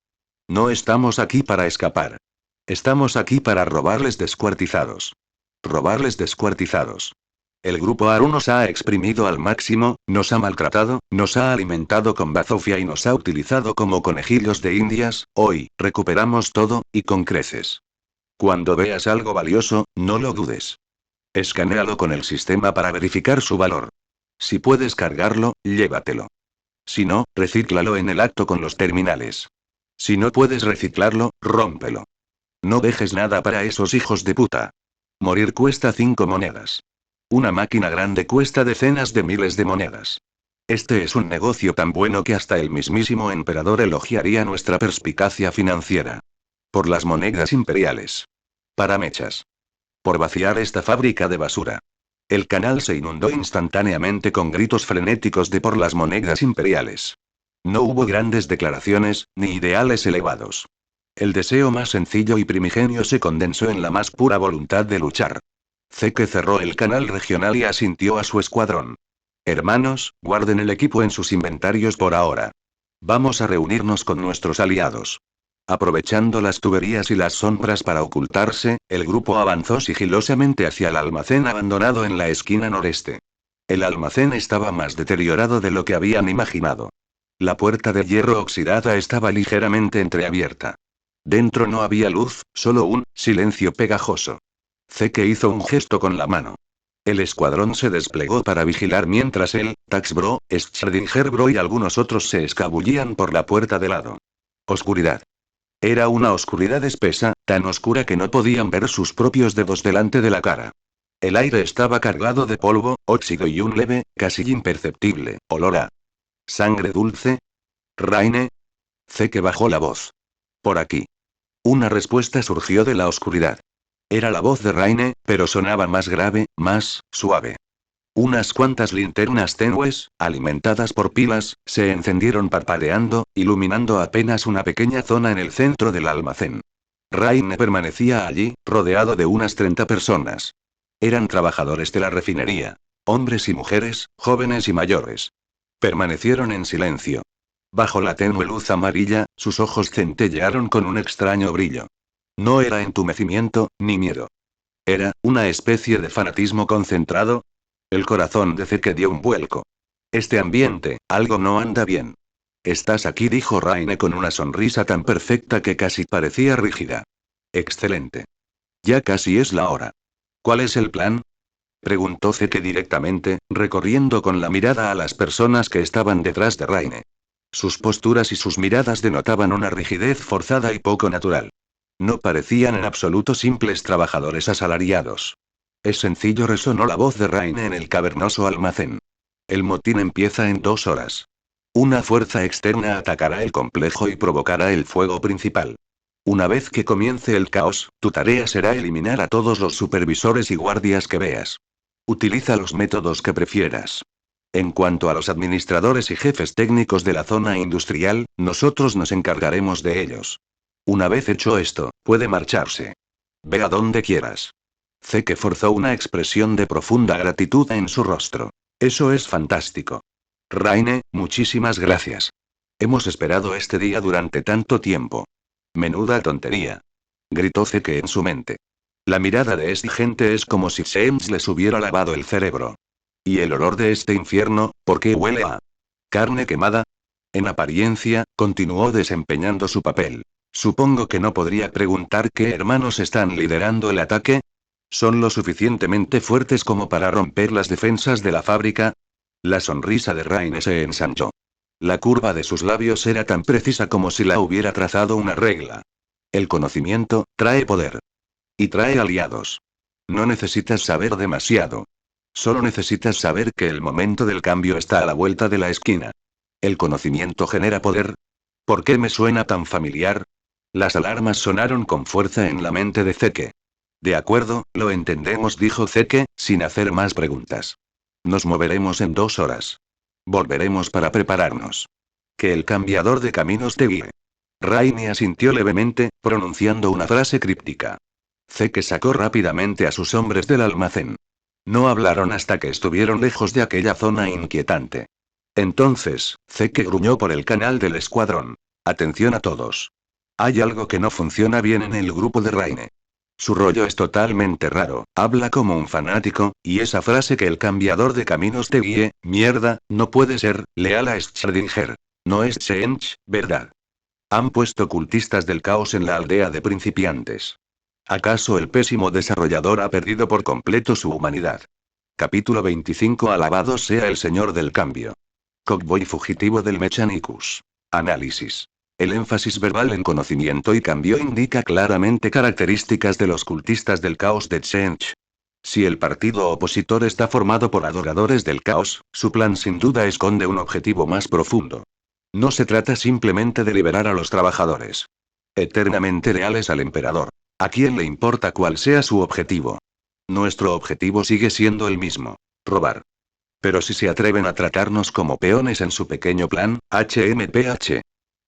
No estamos aquí para escapar. Estamos aquí para robarles descuartizados. Robarles descuartizados. El grupo Aru nos ha exprimido al máximo, nos ha maltratado, nos ha alimentado con bazofia y nos ha utilizado como conejillos de indias. Hoy, recuperamos todo, y con creces. Cuando veas algo valioso, no lo dudes. Escanéalo con el sistema para verificar su valor. Si puedes cargarlo, llévatelo. Si no, recíclalo en el acto con los terminales. Si no puedes reciclarlo, rómpelo. No dejes nada para esos hijos de puta. Morir cuesta 5 monedas. Una máquina grande cuesta decenas de miles de monedas. Este es un negocio tan bueno que hasta el mismísimo emperador elogiaría nuestra perspicacia financiera. Por las monedas imperiales. Para mechas. Por vaciar esta fábrica de basura. El canal se inundó instantáneamente con gritos frenéticos de por las monedas imperiales. No hubo grandes declaraciones, ni ideales elevados. El deseo más sencillo y primigenio se condensó en la más pura voluntad de luchar. Zeke cerró el canal regional y asintió a su escuadrón. Hermanos, guarden el equipo en sus inventarios por ahora. Vamos a reunirnos con nuestros aliados. Aprovechando las tuberías y las sombras para ocultarse, el grupo avanzó sigilosamente hacia el almacén abandonado en la esquina noreste. El almacén estaba más deteriorado de lo que habían imaginado. La puerta de hierro oxidada estaba ligeramente entreabierta. Dentro no había luz, solo un silencio pegajoso. Zeke hizo un gesto con la mano. El escuadrón se desplegó para vigilar mientras él, Tax Bro, Schrödinger Bro y algunos otros se escabullían por la puerta de lado. Oscuridad. Era una oscuridad espesa, tan oscura que no podían ver sus propios dedos delante de la cara. El aire estaba cargado de polvo, óxido y un leve, casi imperceptible, olor a sangre dulce. Raine. Zeke bajó la voz. Por aquí. Una respuesta surgió de la oscuridad. Era la voz de Raine, pero sonaba más grave, más suave. Unas cuantas linternas tenues, alimentadas por pilas, se encendieron parpadeando, iluminando apenas una pequeña zona en el centro del almacén. Raine permanecía allí, rodeado de unas 30 personas. Eran trabajadores de la refinería. Hombres y mujeres, jóvenes y mayores. Permanecieron en silencio. Bajo la tenue luz amarilla, sus ojos centellearon con un extraño brillo. No era entumecimiento, ni miedo. Era una especie de fanatismo concentrado. El corazón de Zeke dio un vuelco. Este ambiente, algo no anda bien. Estás aquí, dijo Raine con una sonrisa tan perfecta que casi parecía rígida. Excelente. Ya casi es la hora. ¿Cuál es el plan? Preguntó Zeke directamente, recorriendo con la mirada a las personas que estaban detrás de Raine. Sus posturas y sus miradas denotaban una rigidez forzada y poco natural. No parecían en absoluto simples trabajadores asalariados. Es sencillo, resonó la voz de Raine en el cavernoso almacén. El motín empieza en 2 horas. Una fuerza externa atacará el complejo y provocará el fuego principal. Una vez que comience el caos, tu tarea será eliminar a todos los supervisores y guardias que veas. Utiliza los métodos que prefieras. En cuanto a los administradores y jefes técnicos de la zona industrial, nosotros nos encargaremos de ellos. Una vez hecho esto, puede marcharse. Ve a donde quieras. Zeke forzó una expresión de profunda gratitud en su rostro. Eso es fantástico. Raine, muchísimas gracias. Hemos esperado este día durante tanto tiempo. Menuda tontería. Gritó Zeke en su mente. La mirada de esta gente es como si James les hubiera lavado el cerebro. ¿Y el olor de este infierno, por qué huele a carne quemada? En apariencia, continuó desempeñando su papel. Supongo que no podría preguntar qué hermanos están liderando el ataque. ¿Son lo suficientemente fuertes como para romper las defensas de la fábrica? La sonrisa de Raine se ensanchó. La curva de sus labios era tan precisa como si la hubiera trazado una regla. El conocimiento trae poder. Y trae aliados. No necesitas saber demasiado. Solo necesitas saber que el momento del cambio está a la vuelta de la esquina. ¿El conocimiento genera poder? ¿Por qué me suena tan familiar? Las alarmas sonaron con fuerza en la mente de Zeke. De acuerdo, lo entendemos, dijo Zeke, sin hacer más preguntas. Nos moveremos en 2 horas. Volveremos para prepararnos. Que el cambiador de caminos te guíe. Raine asintió levemente, pronunciando una frase críptica. Zeke sacó rápidamente a sus hombres del almacén. No hablaron hasta que estuvieron lejos de aquella zona inquietante. Entonces, Zeke gruñó por el canal del escuadrón. Atención a todos. Hay algo que no funciona bien en el grupo de Raine. Su rollo es totalmente raro, habla como un fanático, y esa frase que el cambiador de caminos te guíe, mierda, no puede ser, leal a Schrödinger. No es Change, ¿verdad? Han puesto cultistas del caos en la aldea de principiantes. ¿Acaso el pésimo desarrollador ha perdido por completo su humanidad? Capítulo 25. Alabado sea el Señor del Cambio. Cowboy fugitivo del Mechanicus. Análisis. El énfasis verbal en conocimiento y cambio indica claramente características de los cultistas del caos de Change. Si el partido opositor está formado por adoradores del caos, su plan sin duda esconde un objetivo más profundo. No se trata simplemente de liberar a los trabajadores eternamente leales al emperador. ¿A quién le importa cuál sea su objetivo? Nuestro objetivo sigue siendo el mismo: robar. Pero si se atreven a tratarnos como peones en su pequeño plan, HMPH.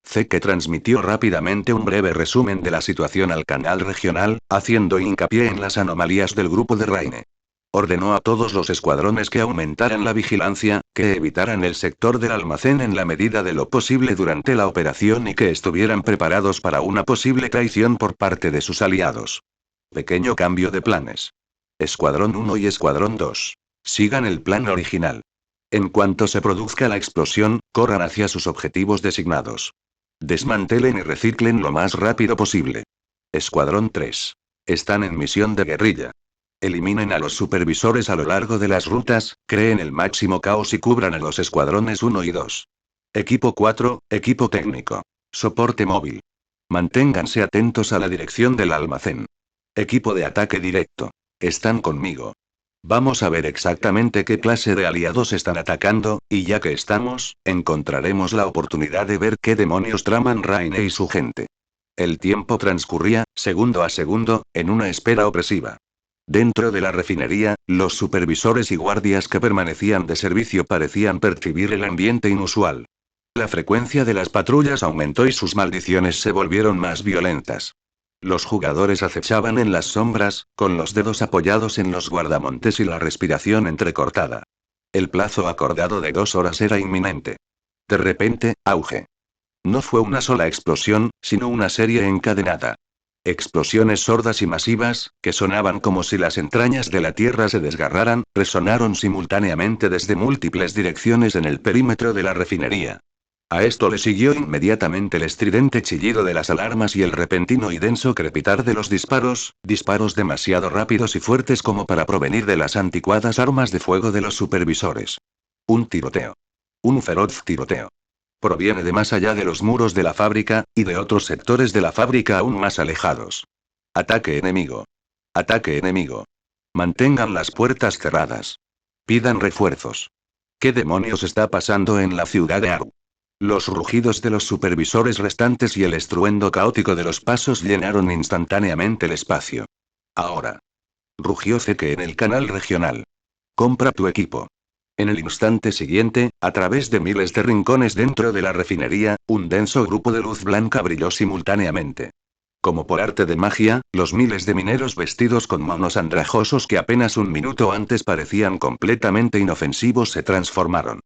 Zeke transmitió rápidamente un breve resumen de la situación al canal regional, haciendo hincapié en las anomalías del grupo de Raine. Ordenó a todos los escuadrones que aumentaran la vigilancia, que evitaran el sector del almacén en la medida de lo posible durante la operación y que estuvieran preparados para una posible traición por parte de sus aliados. Pequeño cambio de planes. Escuadrón 1 y Escuadrón 2. Sigan el plan original. En cuanto se produzca la explosión, corran hacia sus objetivos designados. Desmantelen y reciclen lo más rápido posible. Escuadrón 3. Están en misión de guerrilla. Eliminen a los supervisores a lo largo de las rutas, creen el máximo caos y cubran a los escuadrones 1 y 2. Equipo 4, equipo técnico. Soporte móvil. Manténganse atentos a la dirección del almacén. Equipo de ataque directo. Están conmigo. Vamos a ver exactamente qué clase de aliados están atacando, y ya que estamos, encontraremos la oportunidad de ver qué demonios traman Raine y su gente. El tiempo transcurría, segundo a segundo, en una espera opresiva. Dentro de la refinería, los supervisores y guardias que permanecían de servicio parecían percibir el ambiente inusual. La frecuencia de las patrullas aumentó y sus maldiciones se volvieron más violentas. Los jugadores acechaban en las sombras, con los dedos apoyados en los guardamontes y la respiración entrecortada. El plazo acordado de 2 horas era inminente. De repente, auge. No fue una sola explosión, sino una serie encadenada. Explosiones sordas y masivas, que sonaban como si las entrañas de la tierra se desgarraran, resonaron simultáneamente desde múltiples direcciones en el perímetro de la refinería. A esto le siguió inmediatamente el estridente chillido de las alarmas y el repentino y denso crepitar de los disparos demasiado rápidos y fuertes como para provenir de las anticuadas armas de fuego de los supervisores. Un tiroteo. Un feroz tiroteo. Proviene de más allá de los muros de la fábrica, y de otros sectores de la fábrica aún más alejados. Ataque enemigo. Ataque enemigo. Mantengan las puertas cerradas. Pidan refuerzos. ¿Qué demonios está pasando en la ciudad de Aru? Los rugidos de los supervisores restantes y el estruendo caótico de los pasos llenaron instantáneamente el espacio. Ahora. Rugió Zeke en el canal regional. Compra tu equipo. En el instante siguiente, a través de miles de rincones dentro de la refinería, un denso grupo de luz blanca brilló simultáneamente. Como por arte de magia, los miles de mineros vestidos con monos andrajosos que apenas un minuto antes parecían completamente inofensivos se transformaron.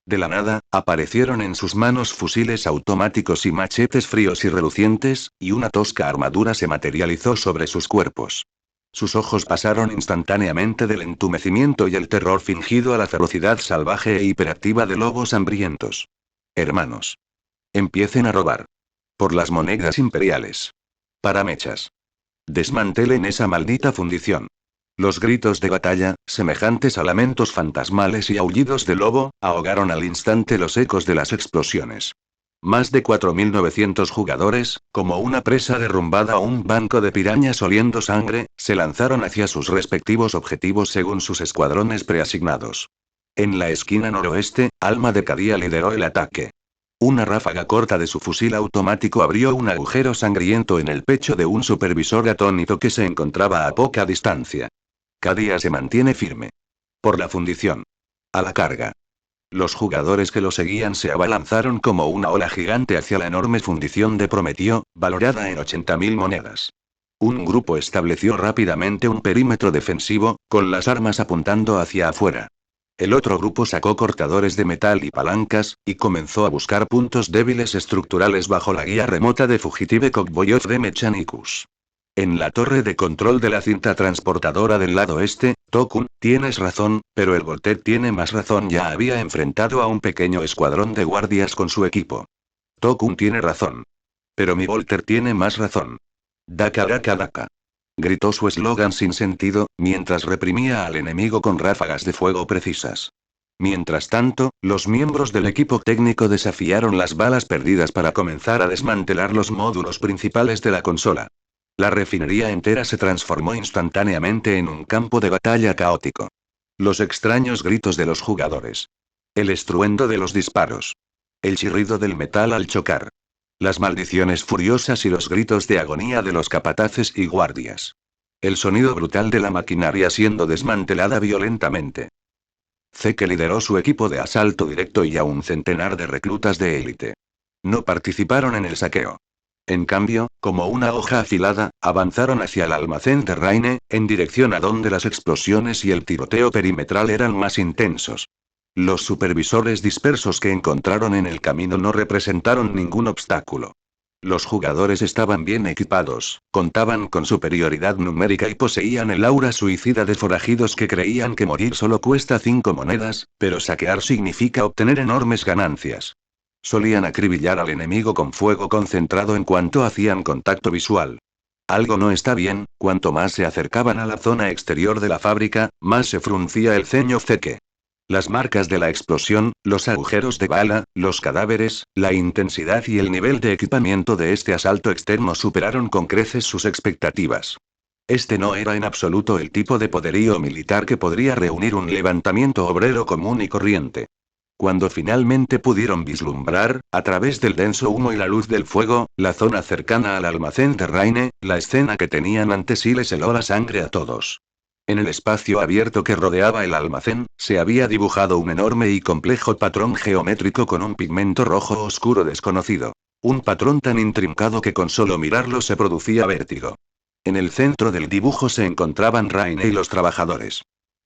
De la nada, aparecieron en sus manos fusiles automáticos y machetes fríos y relucientes, y una tosca armadura se materializó sobre sus cuerpos. Sus ojos pasaron instantáneamente del entumecimiento y el terror fingido a la ferocidad salvaje e hiperactiva de lobos hambrientos. Hermanos. Empiecen a robar. Por las monedas imperiales. Para mechas. Desmantelen esa maldita fundición. Los gritos de batalla, semejantes a lamentos fantasmales y aullidos de lobo, ahogaron al instante los ecos de las explosiones. Más de 4.900 jugadores, como una presa derrumbada o un banco de pirañas oliendo sangre, se lanzaron hacia sus respectivos objetivos según sus escuadrones preasignados. En la esquina noroeste, Alma de Cadía lideró el ataque. Una ráfaga corta de su fusil automático abrió un agujero sangriento en el pecho de un supervisor atónito que se encontraba a poca distancia. Cadía se mantiene firme. Por la fundición. A la carga. Los jugadores que lo seguían se abalanzaron como una ola gigante hacia la enorme fundición de Prometeo, valorada en 80.000 monedas. Un grupo estableció rápidamente un perímetro defensivo, con las armas apuntando hacia afuera. El otro grupo sacó cortadores de metal y palancas, y comenzó a buscar puntos débiles estructurales bajo la guía remota de Fugitive Cogboyov de Mechanicus. En la torre de control de la cinta transportadora del lado este, Tokun, tienes razón, pero el Volter tiene más razón. Ya había enfrentado a un pequeño escuadrón de guardias con su equipo. Tokun tiene razón. Pero mi Volter tiene más razón. Daka daka daka. Gritó su eslogan sin sentido, mientras reprimía al enemigo con ráfagas de fuego precisas. Mientras tanto, los miembros del equipo técnico desafiaron las balas perdidas para comenzar a desmantelar los módulos principales de la consola. La refinería entera se transformó instantáneamente en un campo de batalla caótico. Los extraños gritos de los jugadores. El estruendo de los disparos. El chirrido del metal al chocar. Las maldiciones furiosas y los gritos de agonía de los capataces y guardias. El sonido brutal de la maquinaria siendo desmantelada violentamente. Zeke lideró su equipo de asalto directo y a un centenar de reclutas de élite. No participaron en el saqueo. En cambio, como una hoja afilada, avanzaron hacia el almacén de Raine, en dirección a donde las explosiones y el tiroteo perimetral eran más intensos. Los supervisores dispersos que encontraron en el camino no representaron ningún obstáculo. Los jugadores estaban bien equipados, contaban con superioridad numérica y poseían el aura suicida de forajidos que creían que morir solo cuesta 5 monedas, pero saquear significa obtener enormes ganancias. Solían acribillar al enemigo con fuego concentrado en cuanto hacían contacto visual. Algo no está bien. Cuanto más se acercaban a la zona exterior de la fábrica, más se fruncía el ceño Zeke. Las marcas de la explosión, los agujeros de bala, los cadáveres, la intensidad y el nivel de equipamiento de este asalto externo superaron con creces sus expectativas. Este no era en absoluto el tipo de poderío militar que podría reunir un levantamiento obrero común y corriente. Cuando finalmente pudieron vislumbrar, a través del denso humo y la luz del fuego, la zona cercana al almacén de Raine, la escena que tenían ante sí les heló la sangre a todos. En el espacio abierto que rodeaba el almacén, se había dibujado un enorme y complejo patrón geométrico con un pigmento rojo oscuro desconocido. Un patrón tan intrincado que con solo mirarlo se producía vértigo. En el centro del dibujo se encontraban Raine y los trabajadores.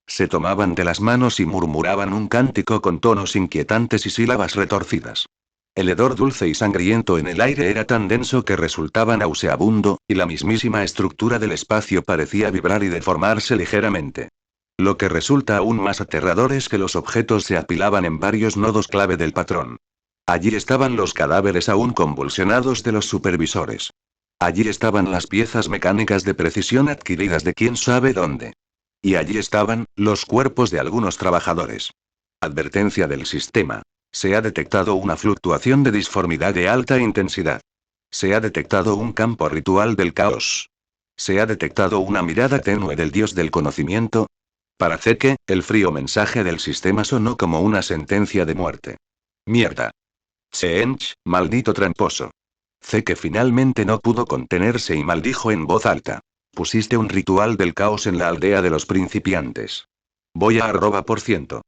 Se tomaban de las manos y murmuraban un cántico con tonos inquietantes y sílabas retorcidas. El hedor dulce y sangriento en el aire era tan denso que resultaba nauseabundo, y la mismísima estructura del espacio parecía vibrar y deformarse ligeramente. Lo que resulta aún más aterrador es que los objetos se apilaban en varios nodos clave del patrón. Allí estaban los cadáveres aún convulsionados de los supervisores. Allí estaban las piezas mecánicas de precisión adquiridas de quién sabe dónde. Y allí estaban, los cuerpos de algunos trabajadores. Advertencia del sistema. Se ha detectado una fluctuación de disformidad de alta intensidad. Se ha detectado un campo ritual del caos. Se ha detectado una mirada tenue del dios del conocimiento. Para Zeke, el frío mensaje del sistema sonó como una sentencia de muerte. Mierda. Cheench, maldito tramposo. Zeke finalmente no pudo contenerse y maldijo en voz alta. Pusiste un ritual del caos en la aldea de los principiantes. Voy a @%.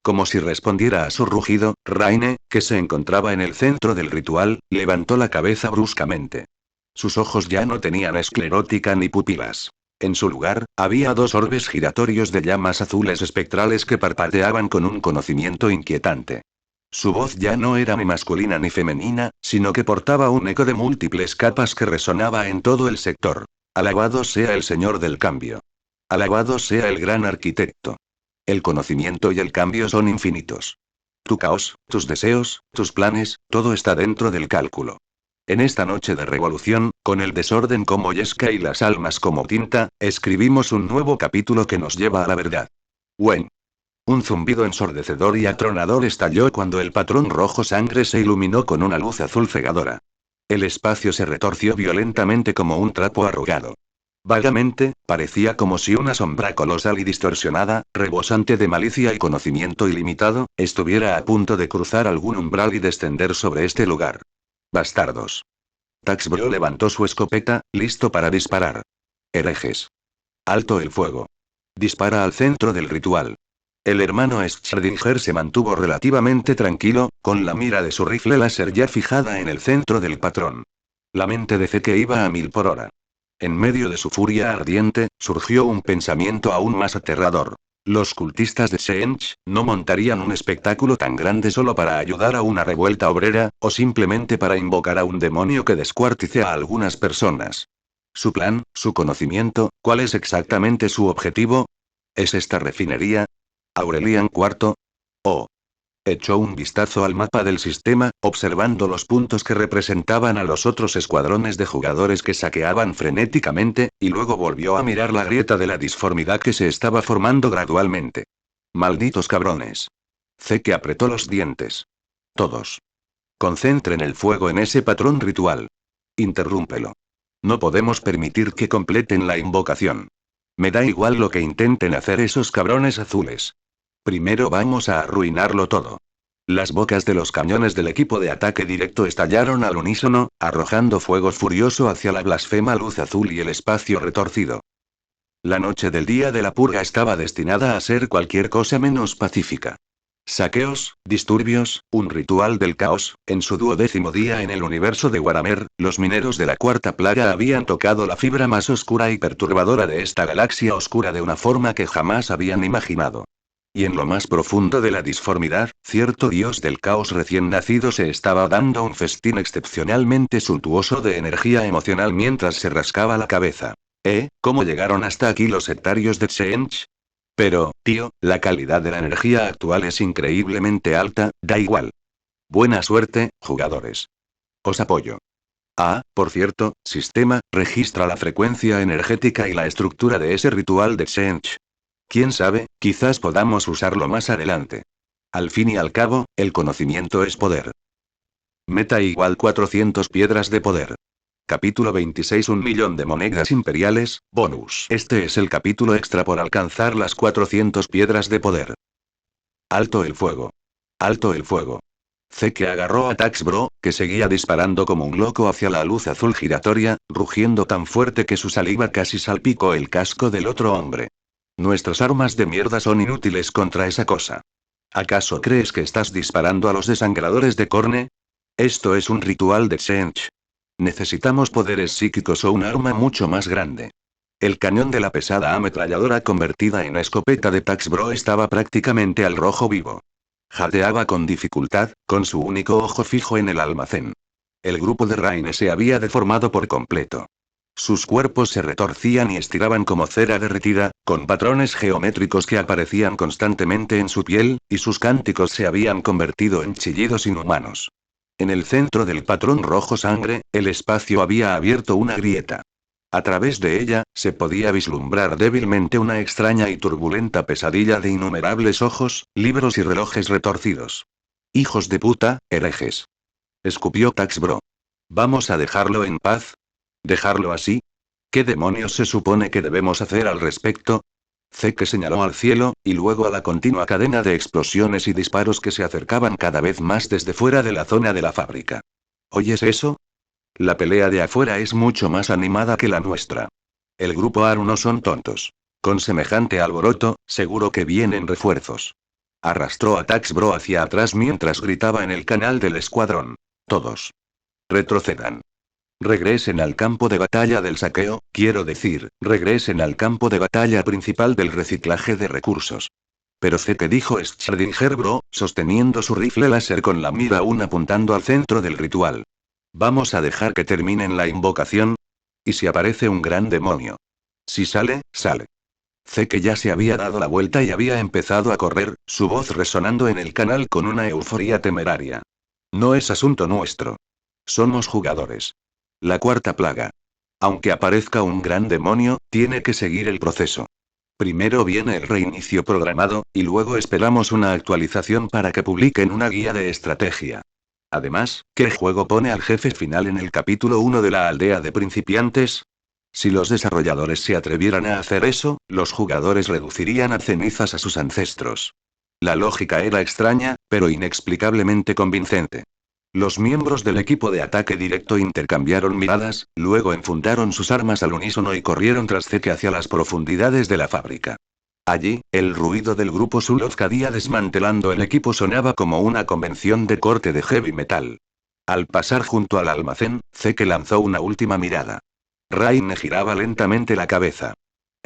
Como si respondiera a su rugido, Raine, que se encontraba en el centro del ritual, levantó la cabeza bruscamente. Sus ojos ya no tenían esclerótica ni pupilas. En su lugar, había dos orbes giratorios de llamas azules espectrales que parpadeaban con un conocimiento inquietante. Su voz ya no era ni masculina ni femenina, sino que portaba un eco de múltiples capas que resonaba en todo el sector. Alabado sea el Señor del Cambio. Alabado sea el gran arquitecto. El conocimiento y el cambio son infinitos. Tu caos, tus deseos, tus planes, todo está dentro del cálculo. En esta noche de revolución, con el desorden como yesca y las almas como tinta, escribimos un nuevo capítulo que nos lleva a la verdad. Wen. Un zumbido ensordecedor y atronador estalló cuando el patrón rojo sangre se iluminó con una luz azul cegadora. El espacio se retorció violentamente como un trapo arrugado. Vagamente, parecía como si una sombra colosal y distorsionada, rebosante de malicia y conocimiento ilimitado, estuviera a punto de cruzar algún umbral y descender sobre este lugar. Bastardos. Tax Bro levantó su escopeta, listo para disparar. Herejes. Alto el fuego. Dispara al centro del ritual. El hermano Schrödinger se mantuvo relativamente tranquilo, con la mira de su rifle láser ya fijada en el centro del patrón. La mente de Zeke iba a 1000 por hora. En medio de su furia ardiente, surgió un pensamiento aún más aterrador. Los cultistas de Seench no montarían un espectáculo tan grande solo para ayudar a una revuelta obrera, o simplemente para invocar a un demonio que descuartice a algunas personas. Su plan, su conocimiento, ¿cuál es exactamente su objetivo? ¿Es esta refinería? ¿Aurelian IV? Oh. Echó un vistazo al mapa del sistema, observando los puntos que representaban a los otros escuadrones de jugadores que saqueaban frenéticamente, y luego volvió a mirar la grieta de la disformidad que se estaba formando gradualmente. Malditos cabrones. Zeke apretó los dientes. Todos. Concentren el fuego en ese patrón ritual. Interrúmpelo. No podemos permitir que completen la invocación. Me da igual lo que intenten hacer esos cabrones azules. Primero vamos a arruinarlo todo. Las bocas de los cañones del equipo de ataque directo estallaron al unísono, arrojando fuego furioso hacia la blasfema luz azul y el espacio retorcido. La noche del día de la purga estaba destinada a ser cualquier cosa menos pacífica. Saqueos, disturbios, un ritual del caos. En su 12º día en el universo de Waramer, los mineros de la cuarta plaga habían tocado la fibra más oscura y perturbadora de esta galaxia oscura de una forma que jamás habían imaginado. Y en lo más profundo de la disformidad, cierto dios del caos recién nacido se estaba dando un festín excepcionalmente suntuoso de energía emocional mientras se rascaba la cabeza. ¿Cómo llegaron hasta aquí los sectarios de Seench? Pero, tío, la calidad de la energía actual es increíblemente alta, da igual. Buena suerte, jugadores. Os apoyo. Por cierto, sistema, registra la frecuencia energética y la estructura de ese ritual de Seench. Quién sabe, quizás podamos usarlo más adelante. Al fin y al cabo, el conocimiento es poder. Meta igual 400 piedras de poder. Capítulo 26. 1.000.000 de monedas imperiales, bonus. Este es el capítulo extra por alcanzar las 400 piedras de poder. Alto el fuego. Alto el fuego. Zeke agarró a Tax Bro, que seguía disparando como un loco hacia la luz azul giratoria, rugiendo tan fuerte que su saliva casi salpicó el casco del otro hombre. Nuestras armas de mierda son inútiles contra esa cosa. ¿Acaso crees que estás disparando a los desangradores de Corne? Esto es un ritual de Seench. Necesitamos poderes psíquicos o un arma mucho más grande. El cañón de la pesada ametralladora convertida en escopeta de Tax Bro estaba prácticamente al rojo vivo. Jadeaba con dificultad, con su único ojo fijo en el almacén. El grupo de Raine se había deformado por completo. Sus cuerpos se retorcían y estiraban como cera derretida, con patrones geométricos que aparecían constantemente en su piel, y sus cánticos se habían convertido en chillidos inhumanos. En el centro del patrón rojo sangre, el espacio había abierto una grieta. A través de ella, se podía vislumbrar débilmente una extraña y turbulenta pesadilla de innumerables ojos, libros y relojes retorcidos. Hijos de puta, herejes. Escupió Tax Bro. ¿Vamos a dejarlo en paz? ¿Dejarlo así? ¿Qué demonios se supone que debemos hacer al respecto? Zeke señaló al cielo, y luego a la continua cadena de explosiones y disparos que se acercaban cada vez más desde fuera de la zona de la fábrica. ¿Oyes eso? La pelea de afuera es mucho más animada que la nuestra. El grupo ARU no son tontos. Con semejante alboroto, seguro que vienen refuerzos. Arrastró a Tax Bro hacia atrás mientras gritaba en el canal del escuadrón. Todos. Retrocedan. Regresen al campo de batalla del saqueo, quiero decir, regresen al campo de batalla principal del reciclaje de recursos. Pero sé que dijo Schrödinger bro, sosteniendo su rifle láser con la mira aún apuntando al centro del ritual. ¿Vamos a dejar que terminen la invocación? ¿Y si aparece un gran demonio? Si sale, sale. Sé que ya se había dado la vuelta y había empezado a correr, su voz resonando en el canal con una euforía temeraria. No es asunto nuestro. Somos jugadores. La cuarta plaga. Aunque aparezca un gran demonio, tiene que seguir el proceso. Primero viene el reinicio programado, y luego esperamos una actualización para que publiquen una guía de estrategia. Además, ¿qué juego pone al jefe final en el capítulo 1 de la aldea de principiantes? Si los desarrolladores se atrevieran a hacer eso, los jugadores reducirían a cenizas a sus ancestros. La lógica era extraña, pero inexplicablemente convincente. Los miembros del equipo de ataque directo intercambiaron miradas, luego enfundaron sus armas al unísono y corrieron tras Zeke hacia las profundidades de la fábrica. Allí, el ruido del grupo Sulovkadía desmantelando el equipo sonaba como una convención de corte de heavy metal. Al pasar junto al almacén, Zeke lanzó una última mirada. Raine giraba lentamente la cabeza.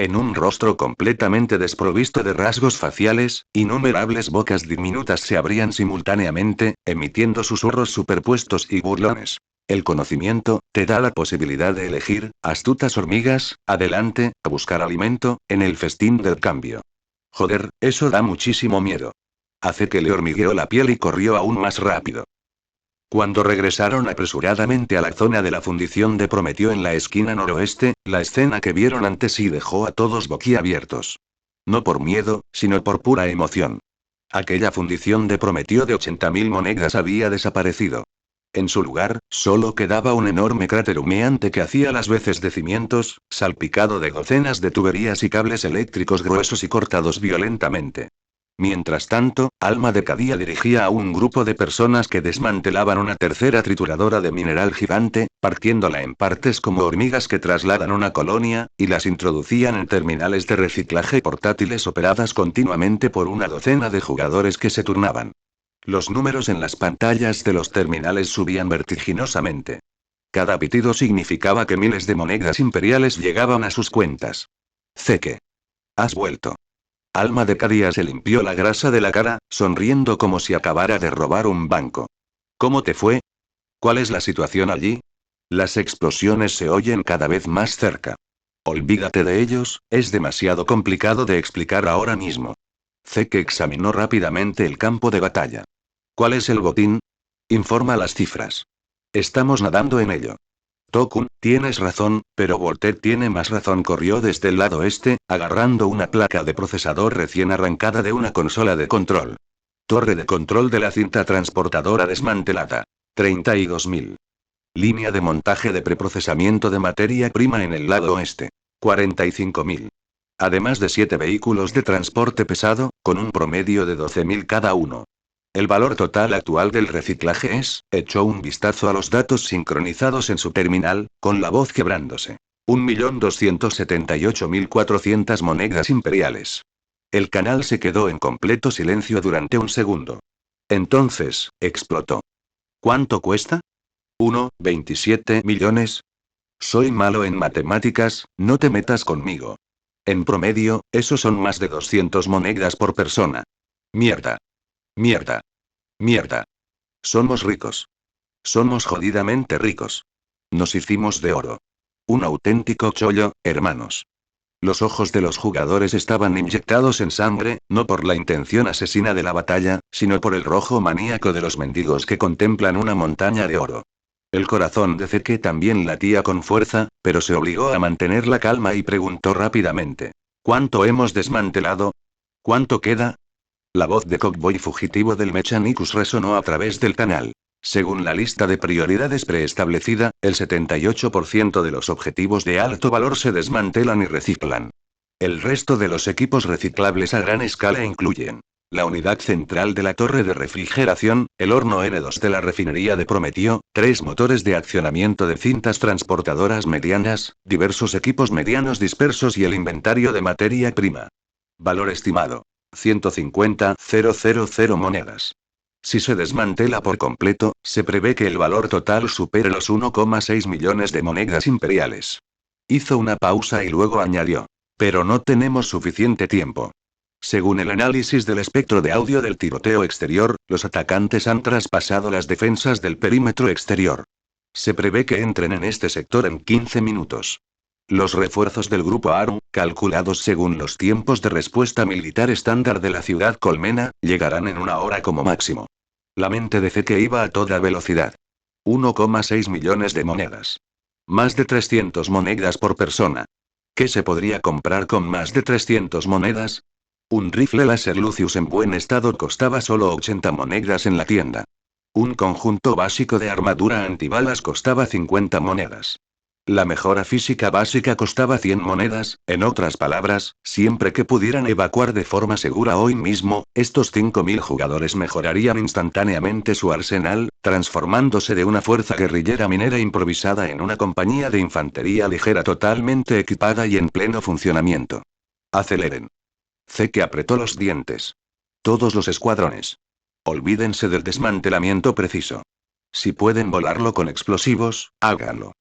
En un rostro completamente desprovisto de rasgos faciales, innumerables bocas diminutas se abrían simultáneamente, emitiendo susurros superpuestos y burlones. El conocimiento te da la posibilidad de elegir, astutas hormigas, adelante, a buscar alimento, en el festín del cambio. Joder, eso da muchísimo miedo. Hace que le hormigueó la piel y corrió aún más rápido. Cuando regresaron apresuradamente a la zona de la fundición de Prometeo en la esquina noroeste, la escena que vieron antes sí dejó a todos boquiabiertos. No por miedo, sino por pura emoción. Aquella fundición de Prometeo de 80.000 monedas había desaparecido. En su lugar, solo quedaba un enorme cráter humeante que hacía las veces de cimientos, salpicado de docenas de tuberías y cables eléctricos gruesos y cortados violentamente. Mientras tanto, Alma de Cadía dirigía a un grupo de personas que desmantelaban una tercera trituradora de mineral gigante, partiéndola en partes como hormigas que trasladan una colonia, y las introducían en terminales de reciclaje portátiles operadas continuamente por una docena de jugadores que se turnaban. Los números en las pantallas de los terminales subían vertiginosamente. Cada pitido significaba que miles de monedas imperiales llegaban a sus cuentas. Zeke. Has vuelto. Alma de Cadía se limpió la grasa de la cara, sonriendo como si acabara de robar un banco. ¿Cómo te fue? ¿Cuál es la situación allí? Las explosiones se oyen cada vez más cerca. Olvídate de ellos, es demasiado complicado de explicar ahora mismo. Zeke examinó rápidamente el campo de batalla. ¿Cuál es el botín? Informa las cifras. Estamos nadando en ello. Tokun, tienes razón, pero Volter tiene más razón. Corrió desde el lado este, agarrando una placa de procesador recién arrancada de una consola de control. Torre de control de la cinta transportadora desmantelada. 32.000. Línea de montaje de preprocesamiento de materia prima en el lado oeste. 45.000. Además de 7 vehículos de transporte pesado, con un promedio de 12.000 cada uno. El valor total actual del reciclaje es, echó un vistazo a los datos sincronizados en su terminal, con la voz quebrándose. 1.278.400 monedas imperiales. El canal se quedó en completo silencio durante un segundo. Entonces, explotó. ¿Cuánto cuesta? 1,27 millones. Soy malo en matemáticas, no te metas conmigo. En promedio, eso son más de 200 monedas por persona. Mierda. Mierda. Mierda. Somos ricos. Somos jodidamente ricos. Nos hicimos de oro. Un auténtico chollo, hermanos. Los ojos de los jugadores estaban inyectados en sangre, no por la intención asesina de la batalla, sino por el rojo maníaco de los mendigos que contemplan una montaña de oro. El corazón de Zeke también latía con fuerza, pero se obligó a mantener la calma y preguntó rápidamente. ¿Cuánto hemos desmantelado? ¿Cuánto queda? La voz de Cowboy fugitivo del Mechanicus resonó a través del canal. Según la lista de prioridades preestablecida, el 78% de los objetivos de alto valor se desmantelan y reciclan. El resto de los equipos reciclables a gran escala incluyen la unidad central de la torre de refrigeración, el horno N2 de la refinería de Prometeo, 3 motores de accionamiento de cintas transportadoras medianas, diversos equipos medianos dispersos y el inventario de materia prima. Valor estimado. 150.000 monedas. Si se desmantela por completo, se prevé que el valor total supere los 1,6 millones de monedas imperiales. Hizo una pausa y luego añadió. Pero no tenemos suficiente tiempo. Según el análisis del espectro de audio del tiroteo exterior, los atacantes han traspasado las defensas del perímetro exterior. Se prevé que entren en este sector en 15 minutos. Los refuerzos del grupo ARU, calculados según los tiempos de respuesta militar estándar de la ciudad colmena, llegarán en 1 hora como máximo. La mente de Zeke iba a toda velocidad. 1,6 millones de monedas. Más de 300 monedas por persona. ¿Qué se podría comprar con más de 300 monedas? Un rifle láser Lucius en buen estado costaba solo 80 monedas en la tienda. Un conjunto básico de armadura antibalas costaba 50 monedas. La mejora física básica costaba 100 monedas, en otras palabras, siempre que pudieran evacuar de forma segura hoy mismo, estos 5.000 jugadores mejorarían instantáneamente su arsenal, transformándose de una fuerza guerrillera minera improvisada en una compañía de infantería ligera totalmente equipada y en pleno funcionamiento. Aceleren. Zeke apretó los dientes. Todos los escuadrones. Olvídense del desmantelamiento preciso. Si pueden volarlo con explosivos, háganlo.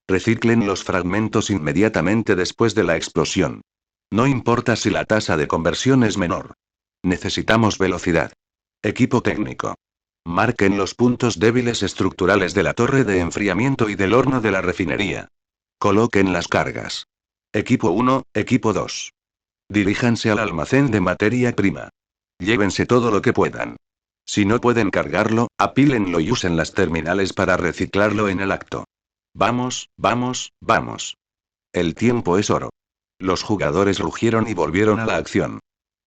Reciclen los fragmentos inmediatamente después de la explosión. No importa si la tasa de conversión es menor. Necesitamos velocidad. Equipo técnico. Marquen los puntos débiles estructurales de la torre de enfriamiento y del horno de la refinería. Coloquen las cargas. Equipo 1, equipo 2. Diríjanse al almacén de materia prima. Llévense todo lo que puedan. Si no pueden cargarlo, apílenlo y usen las terminales para reciclarlo en el acto. Vamos, vamos, vamos. El tiempo es oro. Los jugadores rugieron y volvieron a la acción.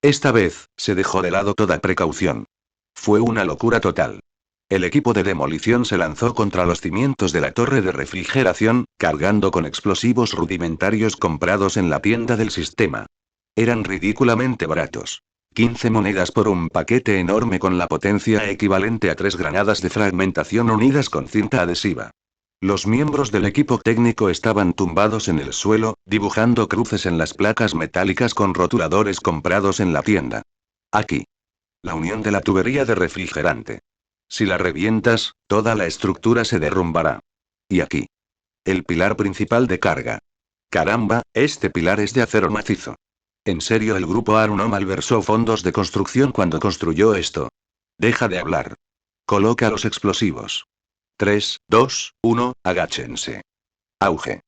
Esta vez, se dejó de lado toda precaución. Fue una locura total. El equipo de demolición se lanzó contra los cimientos de la torre de refrigeración, cargando con explosivos rudimentarios comprados en la tienda del sistema. Eran ridículamente baratos. 15 monedas por un paquete enorme con la potencia equivalente a 3 granadas de fragmentación unidas con cinta adhesiva. Los miembros del equipo técnico estaban tumbados en el suelo, dibujando cruces en las placas metálicas con rotuladores comprados en la tienda. Aquí. La unión de la tubería de refrigerante. Si la revientas, toda la estructura se derrumbará. Y aquí. El pilar principal de carga. Caramba, este pilar es de acero macizo. En serio, el grupo ARU no malversó fondos de construcción cuando construyó esto. Deja de hablar. Coloca los explosivos. 3, 2, 1, agáchense. Auge.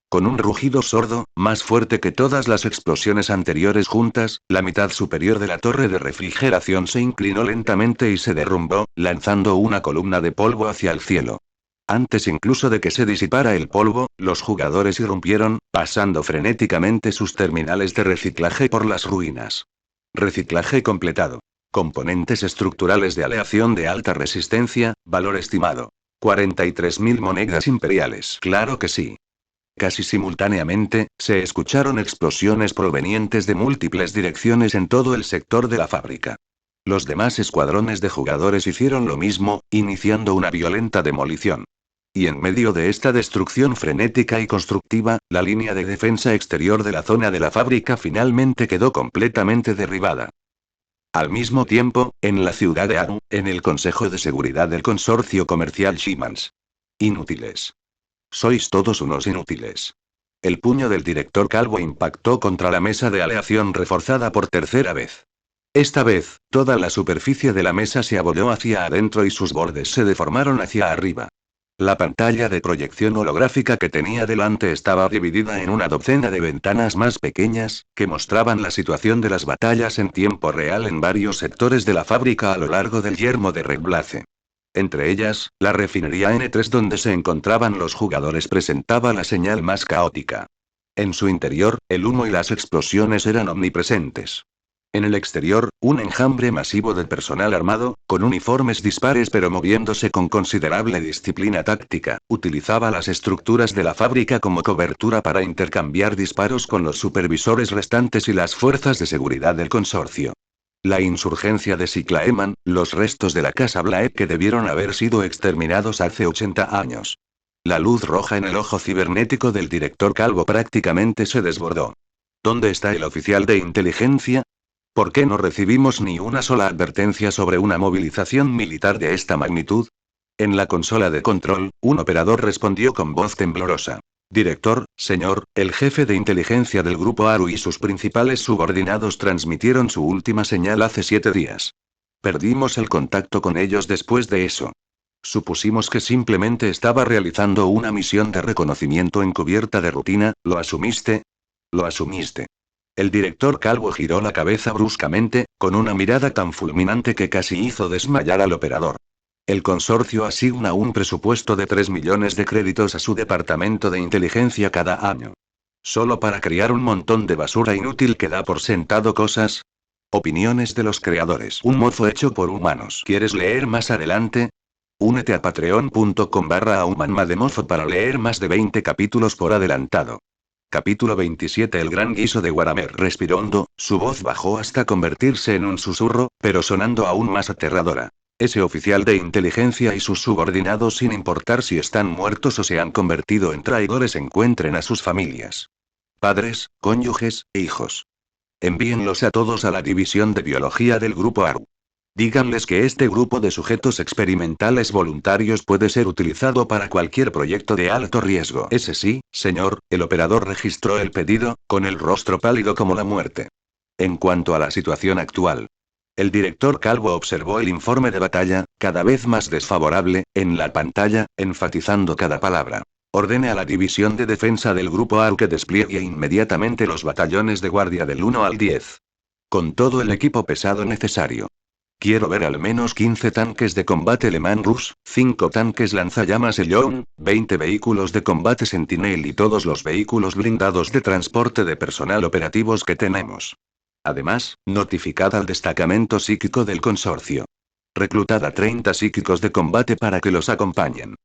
Con un rugido sordo, más fuerte que todas las explosiones anteriores juntas, la mitad superior de la torre de refrigeración se inclinó lentamente y se derrumbó, lanzando una columna de polvo hacia el cielo. Antes incluso de que se disipara el polvo, los jugadores irrumpieron, pasando frenéticamente sus terminales de reciclaje por las ruinas. Reciclaje completado. Componentes estructurales de aleación de alta resistencia, valor estimado. 43.000 monedas imperiales. Claro que sí. Casi simultáneamente, se escucharon explosiones provenientes de múltiples direcciones en todo el sector de la fábrica. Los demás escuadrones de jugadores hicieron lo mismo, iniciando una violenta demolición. Y en medio de esta destrucción frenética y constructiva, la línea de defensa exterior de la zona de la fábrica finalmente quedó completamente derribada. Al mismo tiempo, en la ciudad de Aru, en el Consejo de Seguridad del Consorcio Comercial Shimans. Inútiles. Sois todos unos inútiles. El puño del director calvo impactó contra la mesa de aleación reforzada por tercera vez. Esta vez, toda la superficie de la mesa se abolló hacia adentro y sus bordes se deformaron hacia arriba. La pantalla de proyección holográfica que tenía delante estaba dividida en una docena de ventanas más pequeñas, que mostraban la situación de las batallas en tiempo real en varios sectores de la fábrica a lo largo del yermo de Red Blaze. Entre ellas, la refinería N3 donde se encontraban los jugadores presentaba la señal más caótica. En su interior, el humo y las explosiones eran omnipresentes. En el exterior, un enjambre masivo de personal armado, con uniformes dispares pero moviéndose con considerable disciplina táctica, utilizaba las estructuras de la fábrica como cobertura para intercambiar disparos con los supervisores restantes y las fuerzas de seguridad del consorcio. La insurgencia de Siklaeman, los restos de la Casa Black que debieron haber sido exterminados hace 80 años. La luz roja en el ojo cibernético del director calvo prácticamente se desbordó. ¿Dónde está el oficial de inteligencia? ¿Por qué no recibimos ni una sola advertencia sobre una movilización militar de esta magnitud? En la consola de control, un operador respondió con voz temblorosa. Director, señor, el jefe de inteligencia del grupo Aru y sus principales subordinados transmitieron su última señal hace 7 días. Perdimos el contacto con ellos después de eso. Supusimos que simplemente estaba realizando una misión de reconocimiento encubierta de rutina, ¿lo asumiste? Lo asumiste. El director calvo giró la cabeza bruscamente, con una mirada tan fulminante que casi hizo desmayar al operador. El consorcio asigna un presupuesto de 3 millones de créditos a su departamento de inteligencia cada año. ¿Solo para criar un montón de basura inútil que da por sentado cosas? Opiniones de los creadores. Un mozo hecho por humanos. ¿Quieres leer más adelante? Únete a patreon.com/aumanmademofo para leer más de 20 capítulos por adelantado. Capítulo 27. El gran guiso de Waramer respiró hondo, su voz bajó hasta convertirse en un susurro, pero sonando aún más aterradora. Ese oficial de inteligencia y sus subordinados, sin importar si están muertos o se han convertido en traidores, encuentren a sus familias. Padres, cónyuges, e hijos. Envíenlos a todos a la división de biología del grupo ARU. Díganles que este grupo de sujetos experimentales voluntarios puede ser utilizado para cualquier proyecto de alto riesgo. Ese sí, señor, el operador registró el pedido, con el rostro pálido como la muerte. En cuanto a la situación actual. El director calvo observó el informe de batalla, cada vez más desfavorable, en la pantalla, enfatizando cada palabra. Ordene a la división de defensa del grupo ARU que despliegue inmediatamente los batallones de guardia del 1 al 10. Con todo el equipo pesado necesario. Quiero ver al menos 15 tanques de combate Le Mans Rush, 5 tanques lanzallamas Elyon, 20 vehículos de combate Sentinel y todos los vehículos blindados de transporte de personal operativos que tenemos. Además, notificad al destacamento psíquico del consorcio. Reclutad a 30 psíquicos de combate para que los acompañen.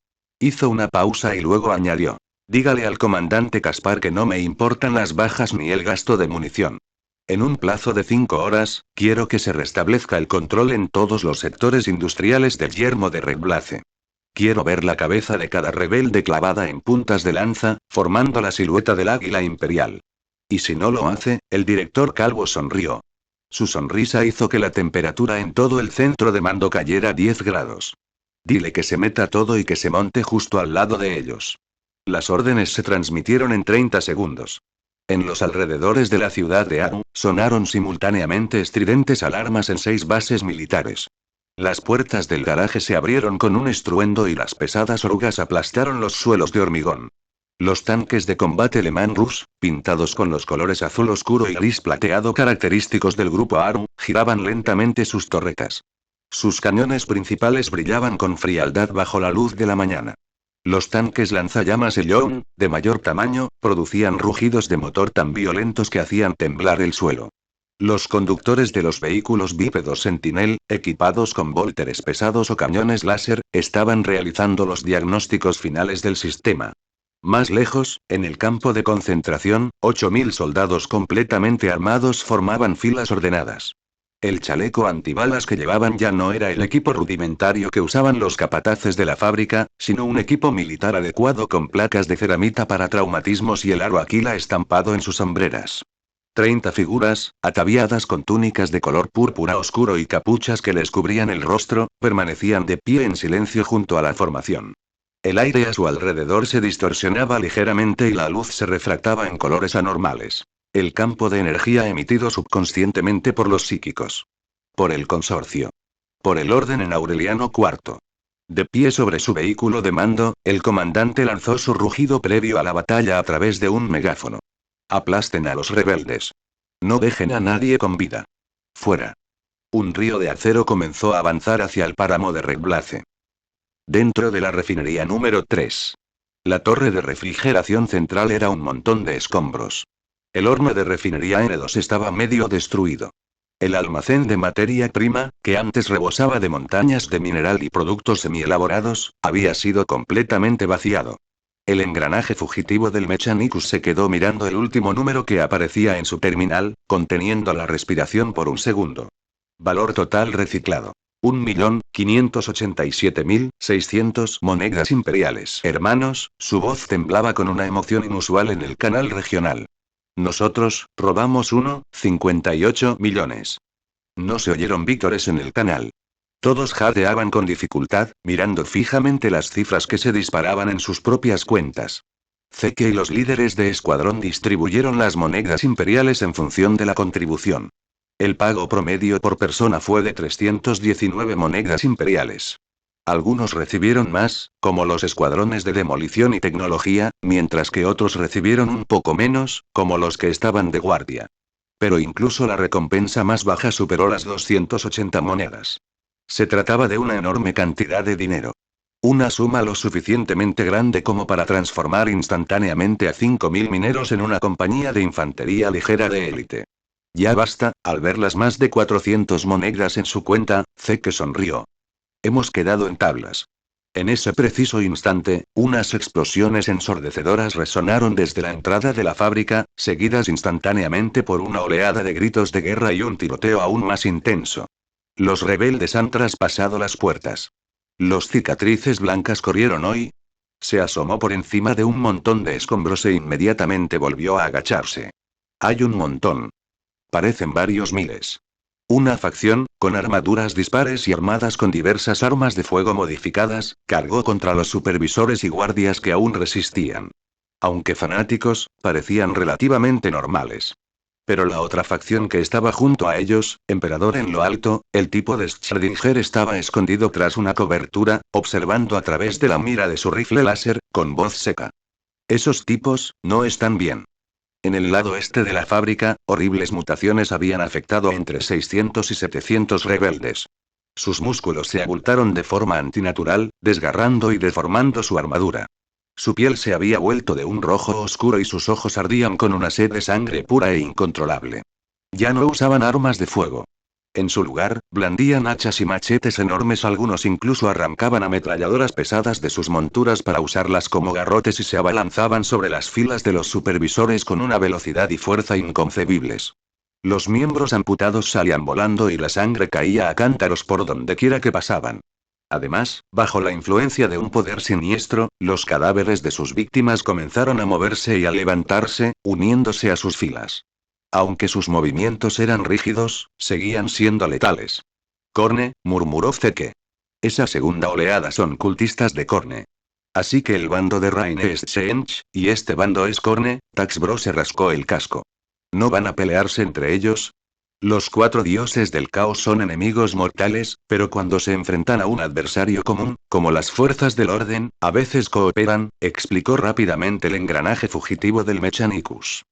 Hizo una pausa y luego añadió. Dígale al comandante Caspar que no me importan las bajas ni el gasto de munición. En un plazo de 5 horas, quiero que se restablezca el control en todos los sectores industriales del yermo de Red Blaze. Quiero ver la cabeza de cada rebelde clavada en puntas de lanza, formando la silueta del águila imperial. Y si no lo hace, el director calvo sonrió. Su sonrisa hizo que la temperatura en todo el centro de mando cayera 10 grados. Dile que se meta todo y que se monte justo al lado de ellos. Las órdenes se transmitieron en 30 segundos. En los alrededores de la ciudad de Aru, sonaron simultáneamente estridentes alarmas en 6 bases militares. Las puertas del garaje se abrieron con un estruendo y las pesadas orugas aplastaron los suelos de hormigón. Los tanques de combate Le Mans Rush, pintados con los colores azul oscuro y gris plateado característicos del grupo ARU, giraban lentamente sus torretas. Sus cañones principales brillaban con frialdad bajo la luz de la mañana. Los tanques lanzallamas Elyon, de mayor tamaño, producían rugidos de motor tan violentos que hacían temblar el suelo. Los conductores de los vehículos bípedos Sentinel, equipados con vólteres pesados o cañones láser, estaban realizando los diagnósticos finales del sistema. Más lejos, en el campo de concentración, 8.000 soldados completamente armados formaban filas ordenadas. El chaleco antibalas que llevaban ya no era el equipo rudimentario que usaban los capataces de la fábrica, sino un equipo militar adecuado con placas de ceramita para traumatismos y el aro Aquila estampado en sus hombreras. 30 figuras, ataviadas con túnicas de color púrpura oscuro y capuchas que les cubrían el rostro, permanecían de pie en silencio junto a la formación. El aire a su alrededor se distorsionaba ligeramente y la luz se refractaba en colores anormales. El campo de energía emitido subconscientemente por los psíquicos. Por el consorcio. Por el orden en Aureliano IV. De pie sobre su vehículo de mando, el comandante lanzó su rugido previo a la batalla a través de un megáfono. Aplasten a los rebeldes. No dejen a nadie con vida. Fuera. Un río de acero comenzó a avanzar hacia el páramo de Red Blaze. Dentro de la refinería número 3. La torre de refrigeración central era un montón de escombros. El horno de refinería N2 estaba medio destruido. El almacén de materia prima, que antes rebosaba de montañas de mineral y productos semielaborados, había sido completamente vaciado. El engranaje fugitivo del Mechanicus se quedó mirando el último número que aparecía en su terminal, conteniendo la respiración por un segundo. Valor total reciclado. 1.587.600 monedas imperiales. Hermanos, su voz temblaba con una emoción inusual en el canal regional. Nosotros, robamos 1,58 millones. No se oyeron vítores en el canal. Todos jadeaban con dificultad, mirando fijamente las cifras que se disparaban en sus propias cuentas. Zeke y los líderes de escuadrón distribuyeron las monedas imperiales en función de la contribución. El pago promedio por persona fue de 319 monedas imperiales. Algunos recibieron más, como los escuadrones de demolición y tecnología, mientras que otros recibieron un poco menos, como los que estaban de guardia. Pero incluso la recompensa más baja superó las 280 monedas. Se trataba de una enorme cantidad de dinero. Una suma lo suficientemente grande como para transformar instantáneamente a 5.000 mineros en una compañía de infantería ligera de élite. Ya basta, al ver las más de 400 monedas en su cuenta, Zeke sonrió. Hemos quedado en tablas. En ese preciso instante, unas explosiones ensordecedoras resonaron desde la entrada de la fábrica, seguidas instantáneamente por una oleada de gritos de guerra y un tiroteo aún más intenso. Los rebeldes han traspasado las puertas. Los cicatrices blancas corrieron hoy. Se asomó por encima de un montón de escombros e inmediatamente volvió a agacharse. Hay un montón. Parecen varios miles. Una facción, con armaduras dispares y armadas con diversas armas de fuego modificadas, cargó contra los supervisores y guardias que aún resistían. Aunque fanáticos, parecían relativamente normales. Pero la otra facción que estaba junto a ellos, Emperador en lo alto, el tipo de Schrödinger estaba escondido tras una cobertura, observando a través de la mira de su rifle láser, con voz seca. Esos tipos, no están bien. En el lado este de la fábrica, horribles mutaciones habían afectado a entre 600 y 700 rebeldes. Sus músculos se abultaron de forma antinatural, desgarrando y deformando su armadura. Su piel se había vuelto de un rojo oscuro y sus ojos ardían con una sed de sangre pura e incontrolable. Ya no usaban armas de fuego. En su lugar, blandían hachas y machetes enormes, algunos incluso arrancaban ametralladoras pesadas de sus monturas para usarlas como garrotes y se abalanzaban sobre las filas de los supervisores con una velocidad y fuerza inconcebibles. Los miembros amputados salían volando y la sangre caía a cántaros por donde quiera que pasaban. Además, bajo la influencia de un poder siniestro, los cadáveres de sus víctimas comenzaron a moverse y a levantarse, uniéndose a sus filas. Aunque sus movimientos eran rígidos, seguían siendo letales. Corne, murmuró Zeke. Esa segunda oleada son cultistas de Corne. Así que el bando de Raine es Tzeentch, y este bando es Corne. Taxbro se rascó el casco. ¿No van a pelearse entre ellos? Los 4 dioses del caos son enemigos mortales, pero cuando se enfrentan a un adversario común, como las fuerzas del orden, a veces cooperan, explicó rápidamente el engranaje fugitivo del Mechanicus.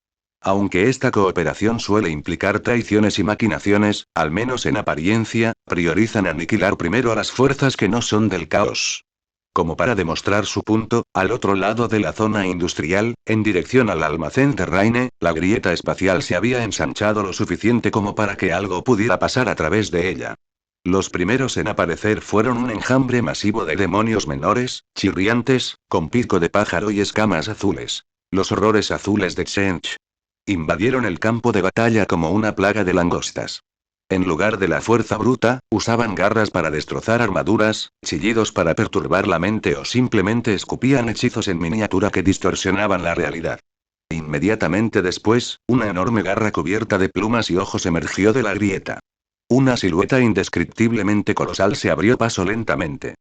Aunque esta cooperación suele implicar traiciones y maquinaciones, al menos en apariencia, priorizan aniquilar primero a las fuerzas que no son del caos. Como para demostrar su punto, al otro lado de la zona industrial, en dirección al almacén de Raine, la grieta espacial se había ensanchado lo suficiente como para que algo pudiera pasar a través de ella. Los primeros en aparecer fueron un enjambre masivo de demonios menores, chirriantes, con pico de pájaro y escamas azules. Los horrores azules de Tzeentch. Invadieron el campo de batalla como una plaga de langostas. En lugar de la fuerza bruta, usaban garras para destrozar armaduras, chillidos para perturbar la mente o simplemente escupían hechizos en miniatura que distorsionaban la realidad. Inmediatamente después, una enorme garra cubierta de plumas y ojos emergió de la grieta. Una silueta indescriptiblemente colosal se abrió paso lentamente.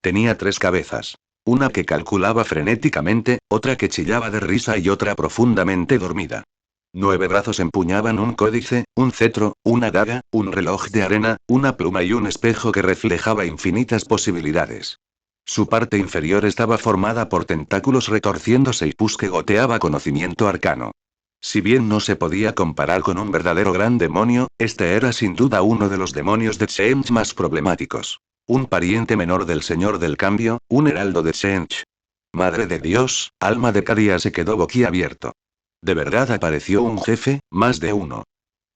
Tenía 3 cabezas. Una que calculaba frenéticamente, otra que chillaba de risa y otra profundamente dormida. 9 brazos empuñaban un códice, un cetro, una daga, un reloj de arena, una pluma y un espejo que reflejaba infinitas posibilidades. Su parte inferior estaba formada por tentáculos retorciéndose y pus que goteaba conocimiento arcano. Si bien no se podía comparar con un verdadero gran demonio, este era sin duda uno de los demonios de Tzeentch más problemáticos. Un pariente menor del Señor del Cambio, un heraldo de Tzeentch. Madre de Dios, alma de Cadia se quedó boquiabierto. ¿De verdad apareció un jefe, más de uno?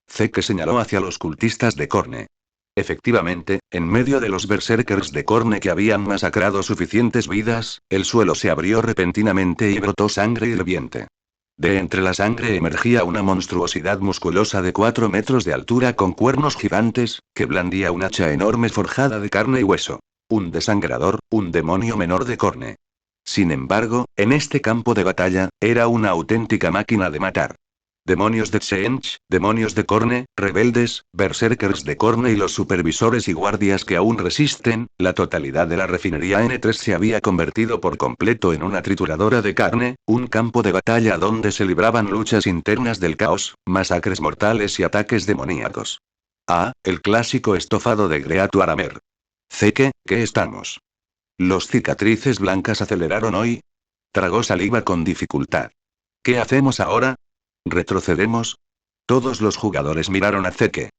Zeke señaló hacia los cultistas de Corne. Efectivamente, en medio de los berserkers de Corne que habían masacrado suficientes vidas, el suelo se abrió repentinamente y brotó sangre hirviente. De entre la sangre emergía una monstruosidad musculosa de 4 metros de altura con cuernos gigantes, que blandía un hacha enorme forjada de carne y hueso. Un desangrador, un demonio menor de Corne. Sin embargo, en este campo de batalla, era una auténtica máquina de matar. Demonios de Tseentch, demonios de Korne, rebeldes, berserkers de Korne y los supervisores y guardias que aún resisten, la totalidad de la refinería N3 se había convertido por completo en una trituradora de carne, un campo de batalla donde se libraban luchas internas del caos, masacres mortales y ataques demoníacos. Ah, el clásico estofado de Great Waramer. Zeke, ¿qué estamos? Los cicatrices blancas aceleraron hoy. Tragó saliva con dificultad. ¿Qué hacemos ahora? ¿Retrocedemos? Todos los jugadores miraron a Zeke.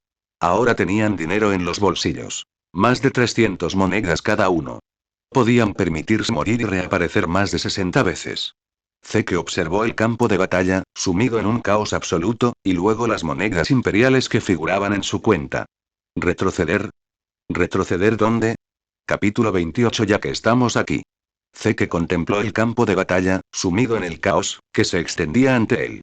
Ahora tenían dinero en los bolsillos. Más de 300 monedas cada uno. Podían permitirse morir y reaparecer más de 60 veces. Zeke observó el campo de batalla, sumido en un caos absoluto, y luego las monedas imperiales que figuraban en su cuenta. ¿Retroceder? ¿Retroceder dónde? Capítulo 28. Ya que estamos aquí. Zeke contempló el campo de batalla, sumido en el caos, que se extendía ante él.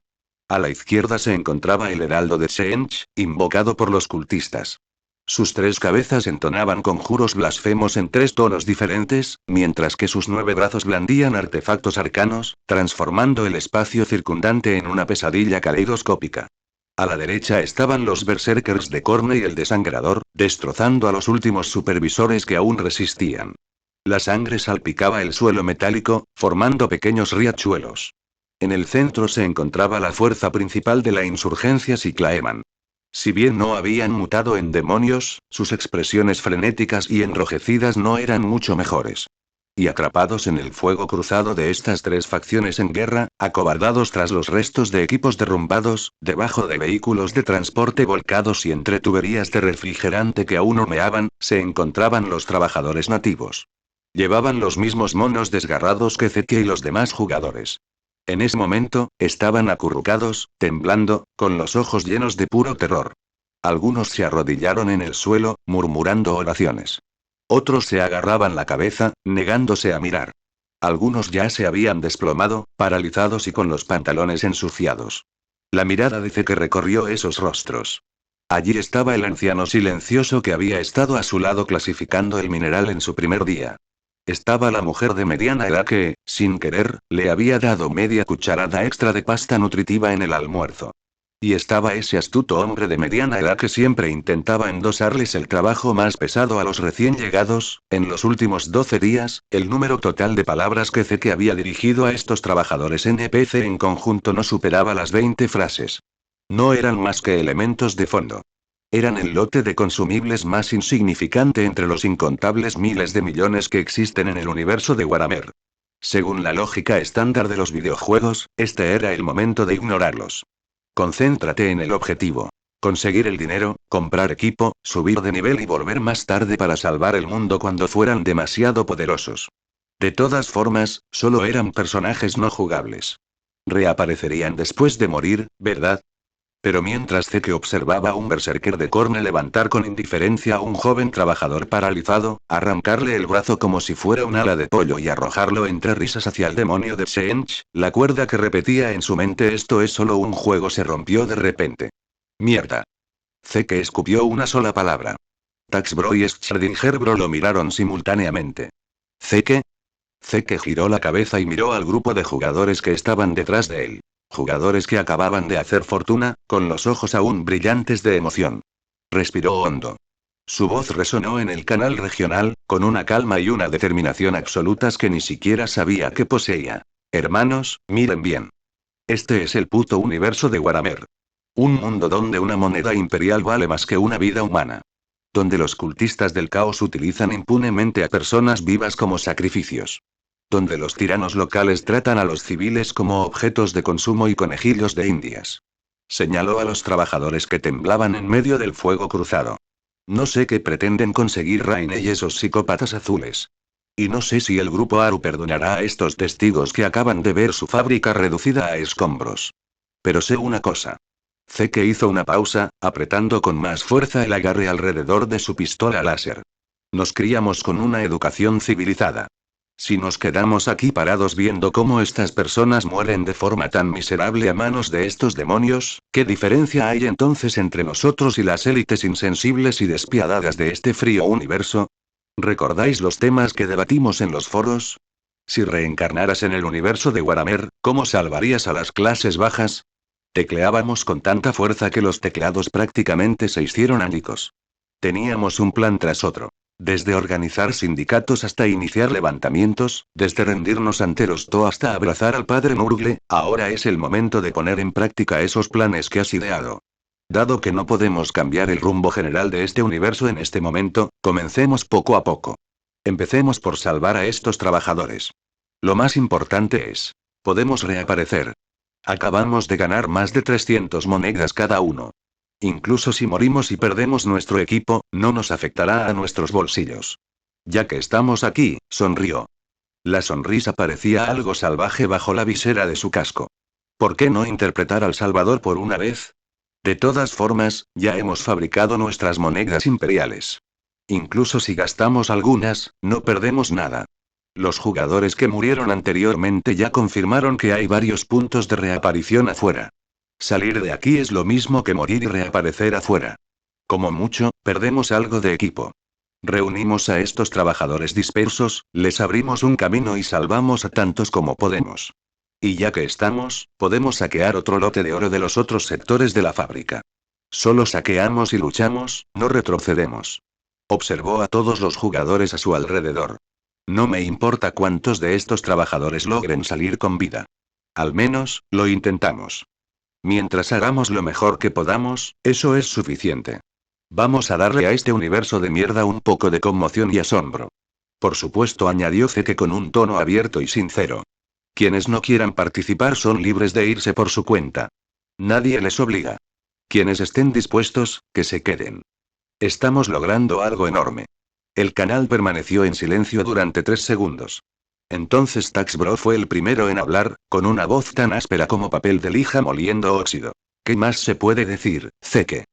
A la izquierda se encontraba el heraldo de Tseentch, invocado por los cultistas. Sus 3 cabezas entonaban conjuros blasfemos en 3 tonos diferentes, mientras que sus 9 brazos blandían artefactos arcanos, transformando el espacio circundante en una pesadilla caleidoscópica. A la derecha estaban los berserkers de Korne y el desangrador, destrozando a los últimos supervisores que aún resistían. La sangre salpicaba el suelo metálico, formando pequeños riachuelos. En el centro se encontraba la fuerza principal de la insurgencia Siklaeman. Si bien no habían mutado en demonios, sus expresiones frenéticas y enrojecidas no eran mucho mejores. Y atrapados en el fuego cruzado de estas 3 facciones en guerra, acobardados tras los restos de equipos derrumbados, debajo de vehículos de transporte volcados y entre tuberías de refrigerante que aún humeaban, se encontraban los trabajadores nativos. Llevaban los mismos monos desgarrados que Zeke y los demás jugadores. En ese momento, estaban acurrucados, temblando, con los ojos llenos de puro terror. Algunos se arrodillaron en el suelo, murmurando oraciones. Otros se agarraban la cabeza, negándose a mirar. Algunos ya se habían desplomado, paralizados y con los pantalones ensuciados. La mirada de Zeke recorrió esos rostros. Allí estaba el anciano silencioso que había estado a su lado clasificando el mineral en su primer día. Estaba la mujer de mediana edad que, sin querer, le había dado media cucharada extra de pasta nutritiva en el almuerzo. Y estaba ese astuto hombre de mediana edad que siempre intentaba endosarles el trabajo más pesado a los recién llegados. En los últimos 12 días, el número total de palabras que Zeke había dirigido a estos trabajadores NPC en conjunto no superaba las 20 frases. No eran más que elementos de fondo. Eran el lote de consumibles más insignificante entre los incontables miles de millones que existen en el universo de Waramer. Según la lógica estándar de los videojuegos, este era el momento de ignorarlos. Concéntrate en el objetivo. Conseguir el dinero, comprar equipo, subir de nivel y volver más tarde para salvar el mundo cuando fueran demasiado poderosos. De todas formas, solo eran personajes no jugables. Reaparecerían después de morir, ¿verdad? Pero mientras Zeke observaba a un berserker de Korne levantar con indiferencia a un joven trabajador paralizado, arrancarle el brazo como si fuera un ala de pollo y arrojarlo entre risas hacia el demonio de Tseentch, la cuerda que repetía en su mente "esto es solo un juego" se rompió de repente. ¡Mierda! Zeke escupió una sola palabra. Taxbro y Schrödinger lo miraron simultáneamente. ¿Zeke? Zeke giró la cabeza y miró al grupo de jugadores que estaban detrás de él. Jugadores que acababan de hacer fortuna, con los ojos aún brillantes de emoción. Respiró hondo. Su voz resonó en el canal regional, con una calma y una determinación absolutas que ni siquiera sabía que poseía. Hermanos, miren bien. Este es el puto universo de Waramer. Un mundo donde una moneda imperial vale más que una vida humana. Donde los cultistas del caos utilizan impunemente a personas vivas como sacrificios. Donde los tiranos locales tratan a los civiles como objetos de consumo y conejillos de indias. Señaló a los trabajadores que temblaban en medio del fuego cruzado. No sé qué pretenden conseguir Raine y esos psicópatas azules. Y no sé si el grupo Aru perdonará a estos testigos que acaban de ver su fábrica reducida a escombros. Pero sé una cosa. Zeke hizo una pausa, apretando con más fuerza el agarre alrededor de su pistola láser. Nos criamos con una educación civilizada. Si nos quedamos aquí parados viendo cómo estas personas mueren de forma tan miserable a manos de estos demonios, ¿qué diferencia hay entonces entre nosotros y las élites insensibles y despiadadas de este frío universo? ¿Recordáis los temas que debatimos en los foros? Si reencarnaras en el universo de Waramer, ¿cómo salvarías a las clases bajas? Tecleábamos con tanta fuerza que los teclados prácticamente se hicieron añicos. Teníamos un plan tras otro. Desde organizar sindicatos hasta iniciar levantamientos, desde rendirnos ante los To hasta abrazar al padre Nurgle, ahora es el momento de poner en práctica esos planes que has ideado. Dado que no podemos cambiar el rumbo general de este universo en este momento, comencemos poco a poco. Empecemos por salvar a estos trabajadores. Lo más importante es, podemos reaparecer. Acabamos de ganar más de 300 monedas cada uno. Incluso si morimos y perdemos nuestro equipo, no nos afectará a nuestros bolsillos. Ya que estamos aquí, sonrió. La sonrisa parecía algo salvaje bajo la visera de su casco. ¿Por qué no interpretar al Salvador por una vez? De todas formas, ya hemos fabricado nuestras monedas imperiales. Incluso si gastamos algunas, no perdemos nada. Los jugadores que murieron anteriormente ya confirmaron que hay varios puntos de reaparición afuera. Salir de aquí es lo mismo que morir y reaparecer afuera. Como mucho, perdemos algo de equipo. Reunimos a estos trabajadores dispersos, les abrimos un camino y salvamos a tantos como podemos. Y ya que estamos, podemos saquear otro lote de oro de los otros sectores de la fábrica. Solo saqueamos y luchamos, no retrocedemos. Observó a todos los jugadores a su alrededor. No me importa cuántos de estos trabajadores logren salir con vida. Al menos, lo intentamos. Mientras hagamos lo mejor que podamos, eso es suficiente. Vamos a darle a este universo de mierda un poco de conmoción y asombro. Por supuesto, añadió Zeke con un tono abierto y sincero. Quienes no quieran participar son libres de irse por su cuenta. Nadie les obliga. Quienes estén dispuestos, que se queden. Estamos logrando algo enorme. El canal permaneció en silencio durante 3 segundos. Entonces Taxbro fue el primero en hablar, con una voz tan áspera como papel de lija moliendo óxido. ¿Qué más se puede decir, Zeke?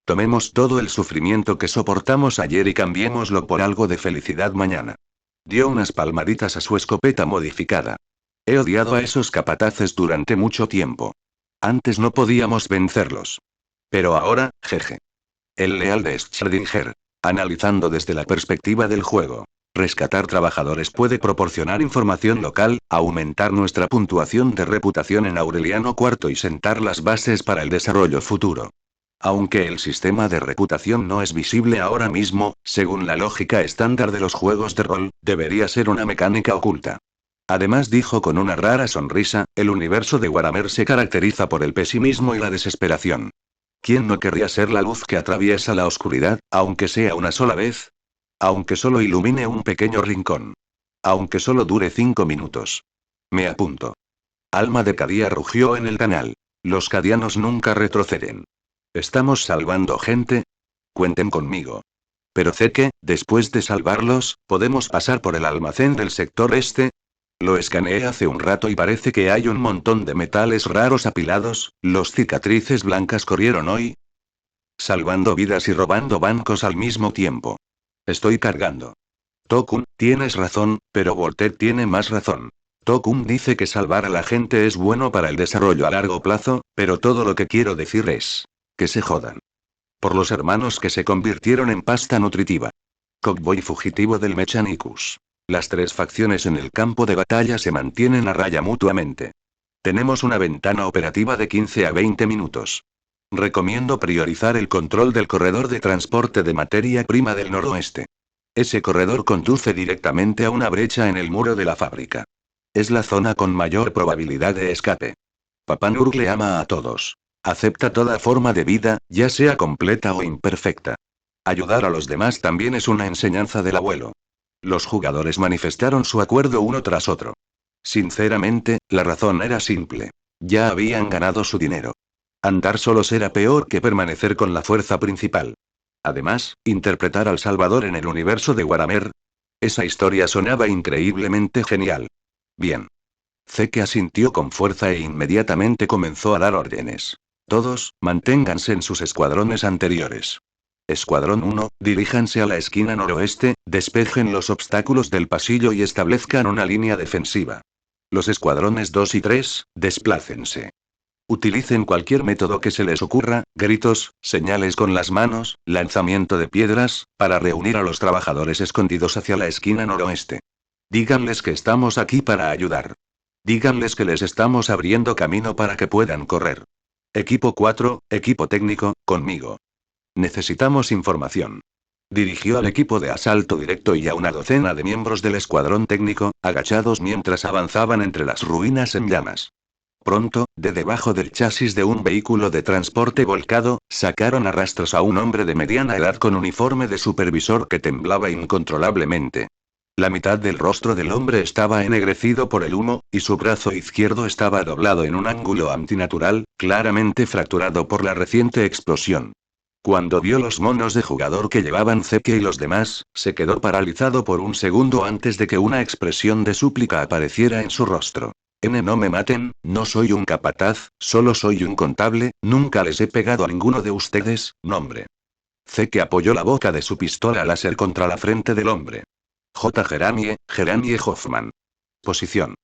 Tomemos todo el sufrimiento que soportamos ayer y cambiémoslo por algo de felicidad mañana. Dio unas palmaditas a su escopeta modificada. He odiado a esos capataces durante mucho tiempo. Antes no podíamos vencerlos. Pero ahora, jeje. El leal de Schrödinger. Analizando desde la perspectiva del juego. Rescatar trabajadores puede proporcionar información local, aumentar nuestra puntuación de reputación en Aureliano IV y sentar las bases para el desarrollo futuro. Aunque el sistema de reputación no es visible ahora mismo, según la lógica estándar de los juegos de rol, debería ser una mecánica oculta. Además dijo con una rara sonrisa, el universo de Warhammer se caracteriza por el pesimismo y la desesperación. ¿Quién no querría ser la luz que atraviesa la oscuridad, aunque sea una sola vez? Aunque solo ilumine un pequeño rincón. Aunque solo dure 5 minutos. Me apunto. Alma de Cadia rugió en el canal. Los cadianos nunca retroceden. ¿Estamos salvando gente? Cuenten conmigo. Pero Zeke, después de salvarlos, ¿podemos pasar por el almacén del sector este? Lo escaneé hace un rato y parece que hay un montón de metales raros apilados. ¿Los cicatrices blancas corrieron hoy? Salvando vidas y robando bancos al mismo tiempo. Estoy cargando. Tokun, tienes razón, pero Volter tiene más razón. Tokun dice que salvar a la gente es bueno para el desarrollo a largo plazo, pero todo lo que quiero decir es que se jodan. Por los hermanos que se convirtieron en pasta nutritiva. Cockboy fugitivo del Mechanicus. Las 3 facciones en el campo de batalla se mantienen a raya mutuamente. Tenemos una ventana operativa de 15 a 20 minutos. Recomiendo priorizar el control del corredor de transporte de materia prima del noroeste. Ese corredor conduce directamente a una brecha en el muro de la fábrica. Es la zona con mayor probabilidad de escape. Papá Nurgle ama a todos. Acepta toda forma de vida, ya sea completa o imperfecta. Ayudar a los demás también es una enseñanza del abuelo. Los jugadores manifestaron su acuerdo uno tras otro. Sinceramente, la razón era simple. Ya habían ganado su dinero. Andar solos era peor que permanecer con la fuerza principal. Además, interpretar al Salvador en el universo de Warhammer. Esa historia sonaba increíblemente genial. Bien. Zeke asintió con fuerza e inmediatamente comenzó a dar órdenes. Todos, manténganse en sus escuadrones anteriores. Escuadrón 1, diríjanse a la esquina noroeste, despejen los obstáculos del pasillo y establezcan una línea defensiva. Los escuadrones 2 y 3, desplácense. Utilicen cualquier método que se les ocurra, gritos, señales con las manos, lanzamiento de piedras, para reunir a los trabajadores escondidos hacia la esquina noroeste. Díganles que estamos aquí para ayudar. Díganles que les estamos abriendo camino para que puedan correr. Equipo 4, equipo técnico, conmigo. Necesitamos información. Dirigió al equipo de asalto directo y a una docena de miembros del escuadrón técnico, agachados mientras avanzaban entre las ruinas en llamas. Pronto, de debajo del chasis de un vehículo de transporte volcado, sacaron a rastros a un hombre de mediana edad con uniforme de supervisor que temblaba incontrolablemente. La mitad del rostro del hombre estaba ennegrecido por el humo, y su brazo izquierdo estaba doblado en un ángulo antinatural, claramente fracturado por la reciente explosión. Cuando vio los monos de jugador que llevaban Zeke y los demás, se quedó paralizado por un segundo antes de que una expresión de súplica apareciera en su rostro. No me maten, no soy un capataz, solo soy un contable, nunca les he pegado a ninguno de ustedes, nombre. Zeke apoyó la boca de su pistola láser contra la frente del hombre. J. Jeremie Hoffman. Posición.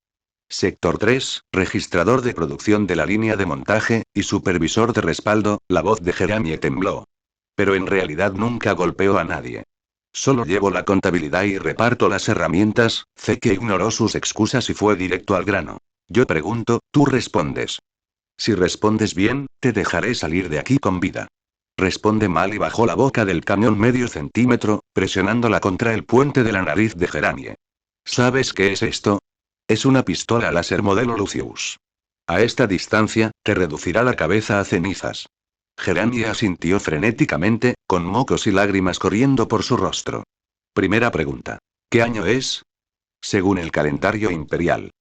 Sector 3, registrador de producción de la línea de montaje, y supervisor de respaldo. La voz de Jeremie tembló. Pero en realidad nunca golpeó a nadie. Solo llevo la contabilidad y reparto las herramientas. Zeke ignoró sus excusas y fue directo al grano. Yo pregunto, tú respondes. Si respondes bien, te dejaré salir de aquí con vida. Responde mal y bajó la boca del cañón medio centímetro, presionándola contra el puente de la nariz de Jeremie. ¿Sabes qué es esto? Es una pistola láser modelo Lucius. A esta distancia, te reducirá la cabeza a cenizas. Jeremie asintió frenéticamente, con mocos y lágrimas corriendo por su rostro. Primera pregunta. ¿Qué año es? Según el calendario imperial.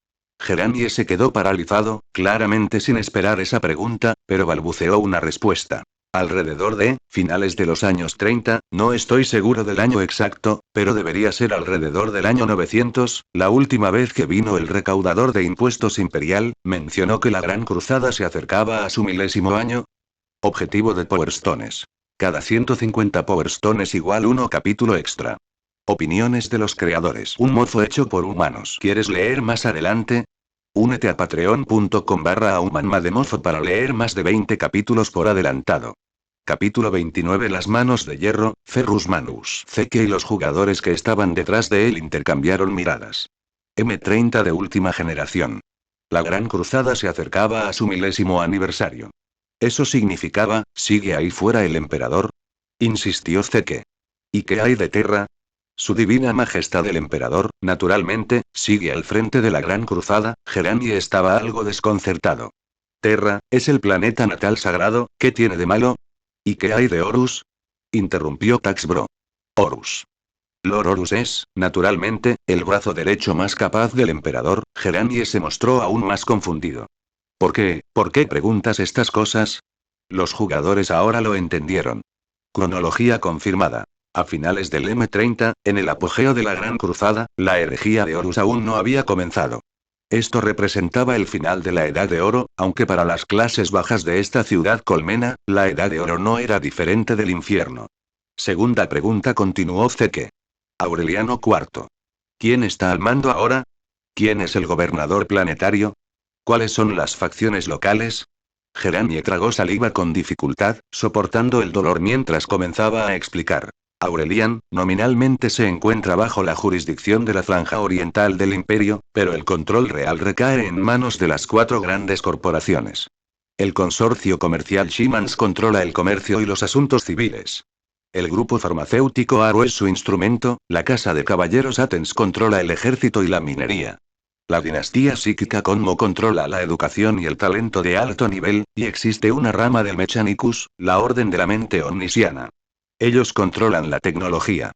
Jeremie se quedó paralizado, claramente sin esperar esa pregunta, pero balbuceó una respuesta. Alrededor de, finales de los años 30, no estoy seguro del año exacto, pero debería ser alrededor del año 900, la última vez que vino el recaudador de impuestos imperial, mencionó que la Gran Cruzada se acercaba a su 1000º año. Objetivo de Power Stones. Cada 150 Power Stones igual 1 capítulo extra. Opiniones de los creadores. Un mozo hecho por humanos. ¿Quieres leer más adelante? Únete a patreon.com/ahumanmademofo para leer más de 20 capítulos por adelantado. Capítulo 29. Las manos de hierro, Ferrus Manus. Zeke y los jugadores que estaban detrás de él intercambiaron miradas. M30 de última generación. La Gran Cruzada se acercaba a su 1000º aniversario. Eso significaba, ¿sigue ahí fuera el emperador? Insistió Zeke. ¿Y qué hay de Terra? Su divina majestad el emperador, naturalmente, sigue al frente de la Gran Cruzada. Jeremie estaba algo desconcertado. Terra, es el planeta natal sagrado, ¿qué tiene de malo? ¿Y qué hay de Horus? Interrumpió Taxbro. Horus. Lord Horus es, naturalmente, el brazo derecho más capaz del emperador. Jeremie se mostró aún más confundido. ¿Por qué preguntas estas cosas? Los jugadores ahora lo entendieron. Cronología confirmada. A finales del M30, en el apogeo de la Gran Cruzada, la herejía de Horus aún no había comenzado. Esto representaba el final de la Edad de Oro, aunque para las clases bajas de esta ciudad colmena, la Edad de Oro no era diferente del infierno. Segunda pregunta, continuó Zeke. Aureliano IV. ¿Quién está al mando ahora? ¿Quién es el gobernador planetario? ¿Cuáles son las facciones locales? Jeremie tragó saliva con dificultad, soportando el dolor mientras comenzaba a explicar. Aurelian, nominalmente se encuentra bajo la jurisdicción de la franja oriental del imperio, pero el control real recae en manos de las 4 grandes corporaciones. El consorcio comercial Shimans controla el comercio y los asuntos civiles. El grupo farmacéutico Aro es su instrumento, la casa de caballeros Athens controla el ejército y la minería. La dinastía psíquica Conmo controla la educación y el talento de alto nivel, y existe una rama del Mechanicus, la orden de la mente omnisiana. Ellos controlan la tecnología.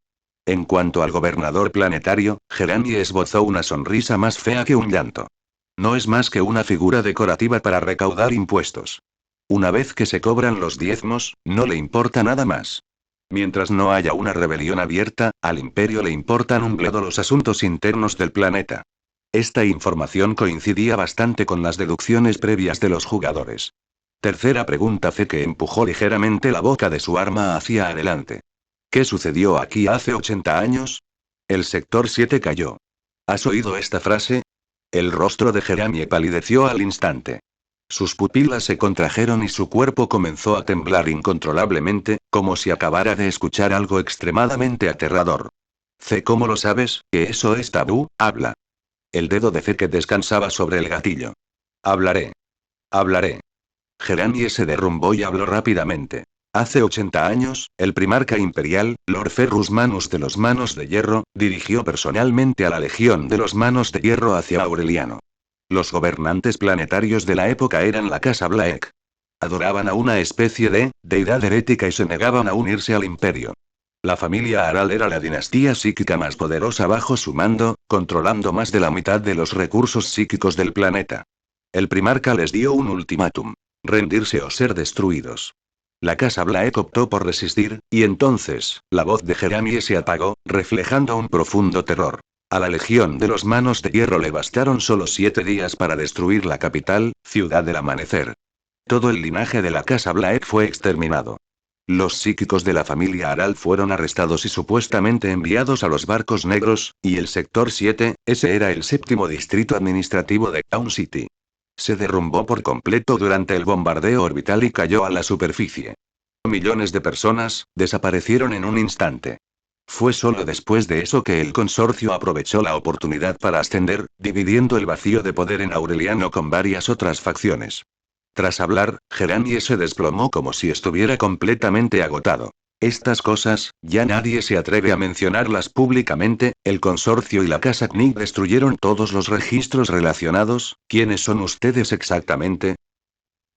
En cuanto al gobernador planetario, Jeremie esbozó una sonrisa más fea que un llanto. No es más que una figura decorativa para recaudar impuestos. Una vez que se cobran los diezmos, no le importa nada más. Mientras no haya una rebelión abierta, al imperio le importan un bledo los asuntos internos del planeta. Esta información coincidía bastante con las deducciones previas de los jugadores. Tercera pregunta. Zeke empujó ligeramente la boca de su arma hacia adelante. ¿Qué sucedió aquí hace 80 años? El sector 7 cayó. ¿Has oído esta frase? El rostro de Jeremie palideció al instante. Sus pupilas se contrajeron y su cuerpo comenzó a temblar incontrolablemente, como si acabara de escuchar algo extremadamente aterrador. ¿Cómo lo sabes, que eso es tabú? Habla. El dedo de Zeke descansaba sobre el gatillo. Hablaré. Geranie se derrumbó y habló rápidamente. Hace 80 años, el primarca imperial, Lord Ferrus Manus de los Manos de Hierro, dirigió personalmente a la Legión de los Manos de Hierro hacia Aureliano. Los gobernantes planetarios de la época eran la Casa Black. Adoraban a una especie de deidad herética y se negaban a unirse al imperio. La familia Aral era la dinastía psíquica más poderosa bajo su mando, controlando más de la mitad de los recursos psíquicos del planeta. El primarca les dio un ultimátum: rendirse o ser destruidos. La Casa Black optó por resistir, y entonces, la voz de Geranie se apagó, reflejando un profundo terror. A la Legión de los Manos de Hierro le bastaron solo 7 días para destruir la capital, Ciudad del Amanecer. Todo el linaje de la Casa Black fue exterminado. Los psíquicos de la familia Aral fueron arrestados y supuestamente enviados a los barcos negros, y el Sector 7, ese era el séptimo distrito administrativo de Town City. Se derrumbó por completo durante el bombardeo orbital y cayó a la superficie. Millones de personas desaparecieron en un instante. Fue solo después de eso que el consorcio aprovechó la oportunidad para ascender, dividiendo el vacío de poder en Aureliano con varias otras facciones. Tras hablar, Geranie se desplomó como si estuviera completamente agotado. Estas cosas, ya nadie se atreve a mencionarlas públicamente. El consorcio y la casa Knight destruyeron todos los registros relacionados. ¿Quiénes son ustedes exactamente?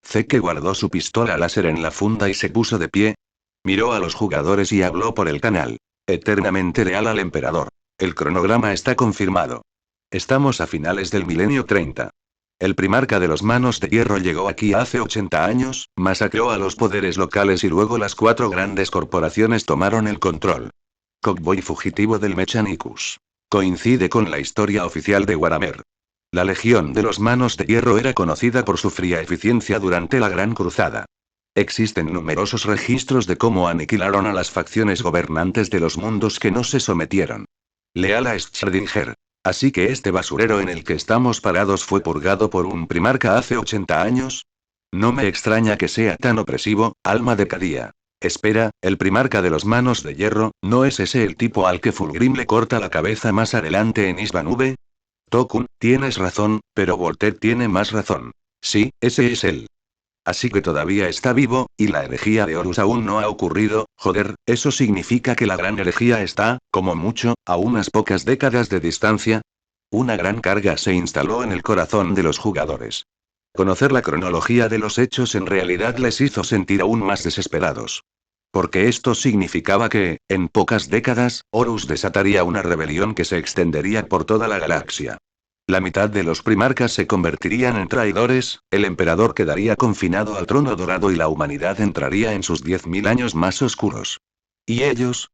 Zeke guardó su pistola láser en la funda y se puso de pie. Miró a los jugadores y habló por el canal. Eternamente leal al emperador. El cronograma está confirmado. Estamos a finales del milenio 30. El primarca de los Manos de Hierro llegó aquí hace 80 años, masacró a los poderes locales y luego las 4 grandes corporaciones tomaron el control. Cowboy fugitivo del Mechanicus. Coincide con la historia oficial de Waramer. La Legión de los Manos de Hierro era conocida por su fría eficiencia durante la Gran Cruzada. Existen numerosos registros de cómo aniquilaron a las facciones gobernantes de los mundos que no se sometieron. Leal a Schrödinger. Así que este basurero en el que estamos parados fue purgado por un primarca hace 80 años. No me extraña que sea tan opresivo, alma de Cadia. Espera, el primarca de los Manos de Hierro, ¿no es ese el tipo al que Fulgrim le corta la cabeza más adelante en Isban V? Tokun, tienes razón, pero Volter tiene más razón. Sí, ese es él. Así que todavía está vivo, y la herejía de Horus aún no ha ocurrido. Joder, eso significa que la gran herejía está, como mucho, a unas pocas décadas de distancia. Una gran carga se instaló en el corazón de los jugadores. Conocer la cronología de los hechos en realidad les hizo sentir aún más desesperados. Porque esto significaba que, en pocas décadas, Horus desataría una rebelión que se extendería por toda la galaxia. La mitad de los primarcas se convertirían en traidores, el emperador quedaría confinado al trono dorado y la humanidad entraría en sus 10.000 años más oscuros. ¿Y ellos?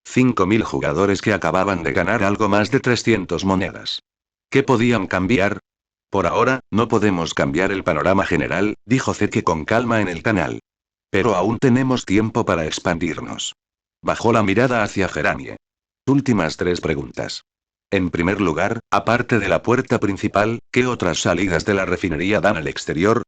5.000 jugadores que acababan de ganar algo más de 300 monedas. ¿Qué podían cambiar? Por ahora, no podemos cambiar el panorama general, dijo Zeke con calma en el canal. Pero aún tenemos tiempo para expandirnos. Bajó la mirada hacia Geranie. Últimas 3 preguntas. En primer lugar, aparte de la puerta principal, ¿qué otras salidas de la refinería dan al exterior?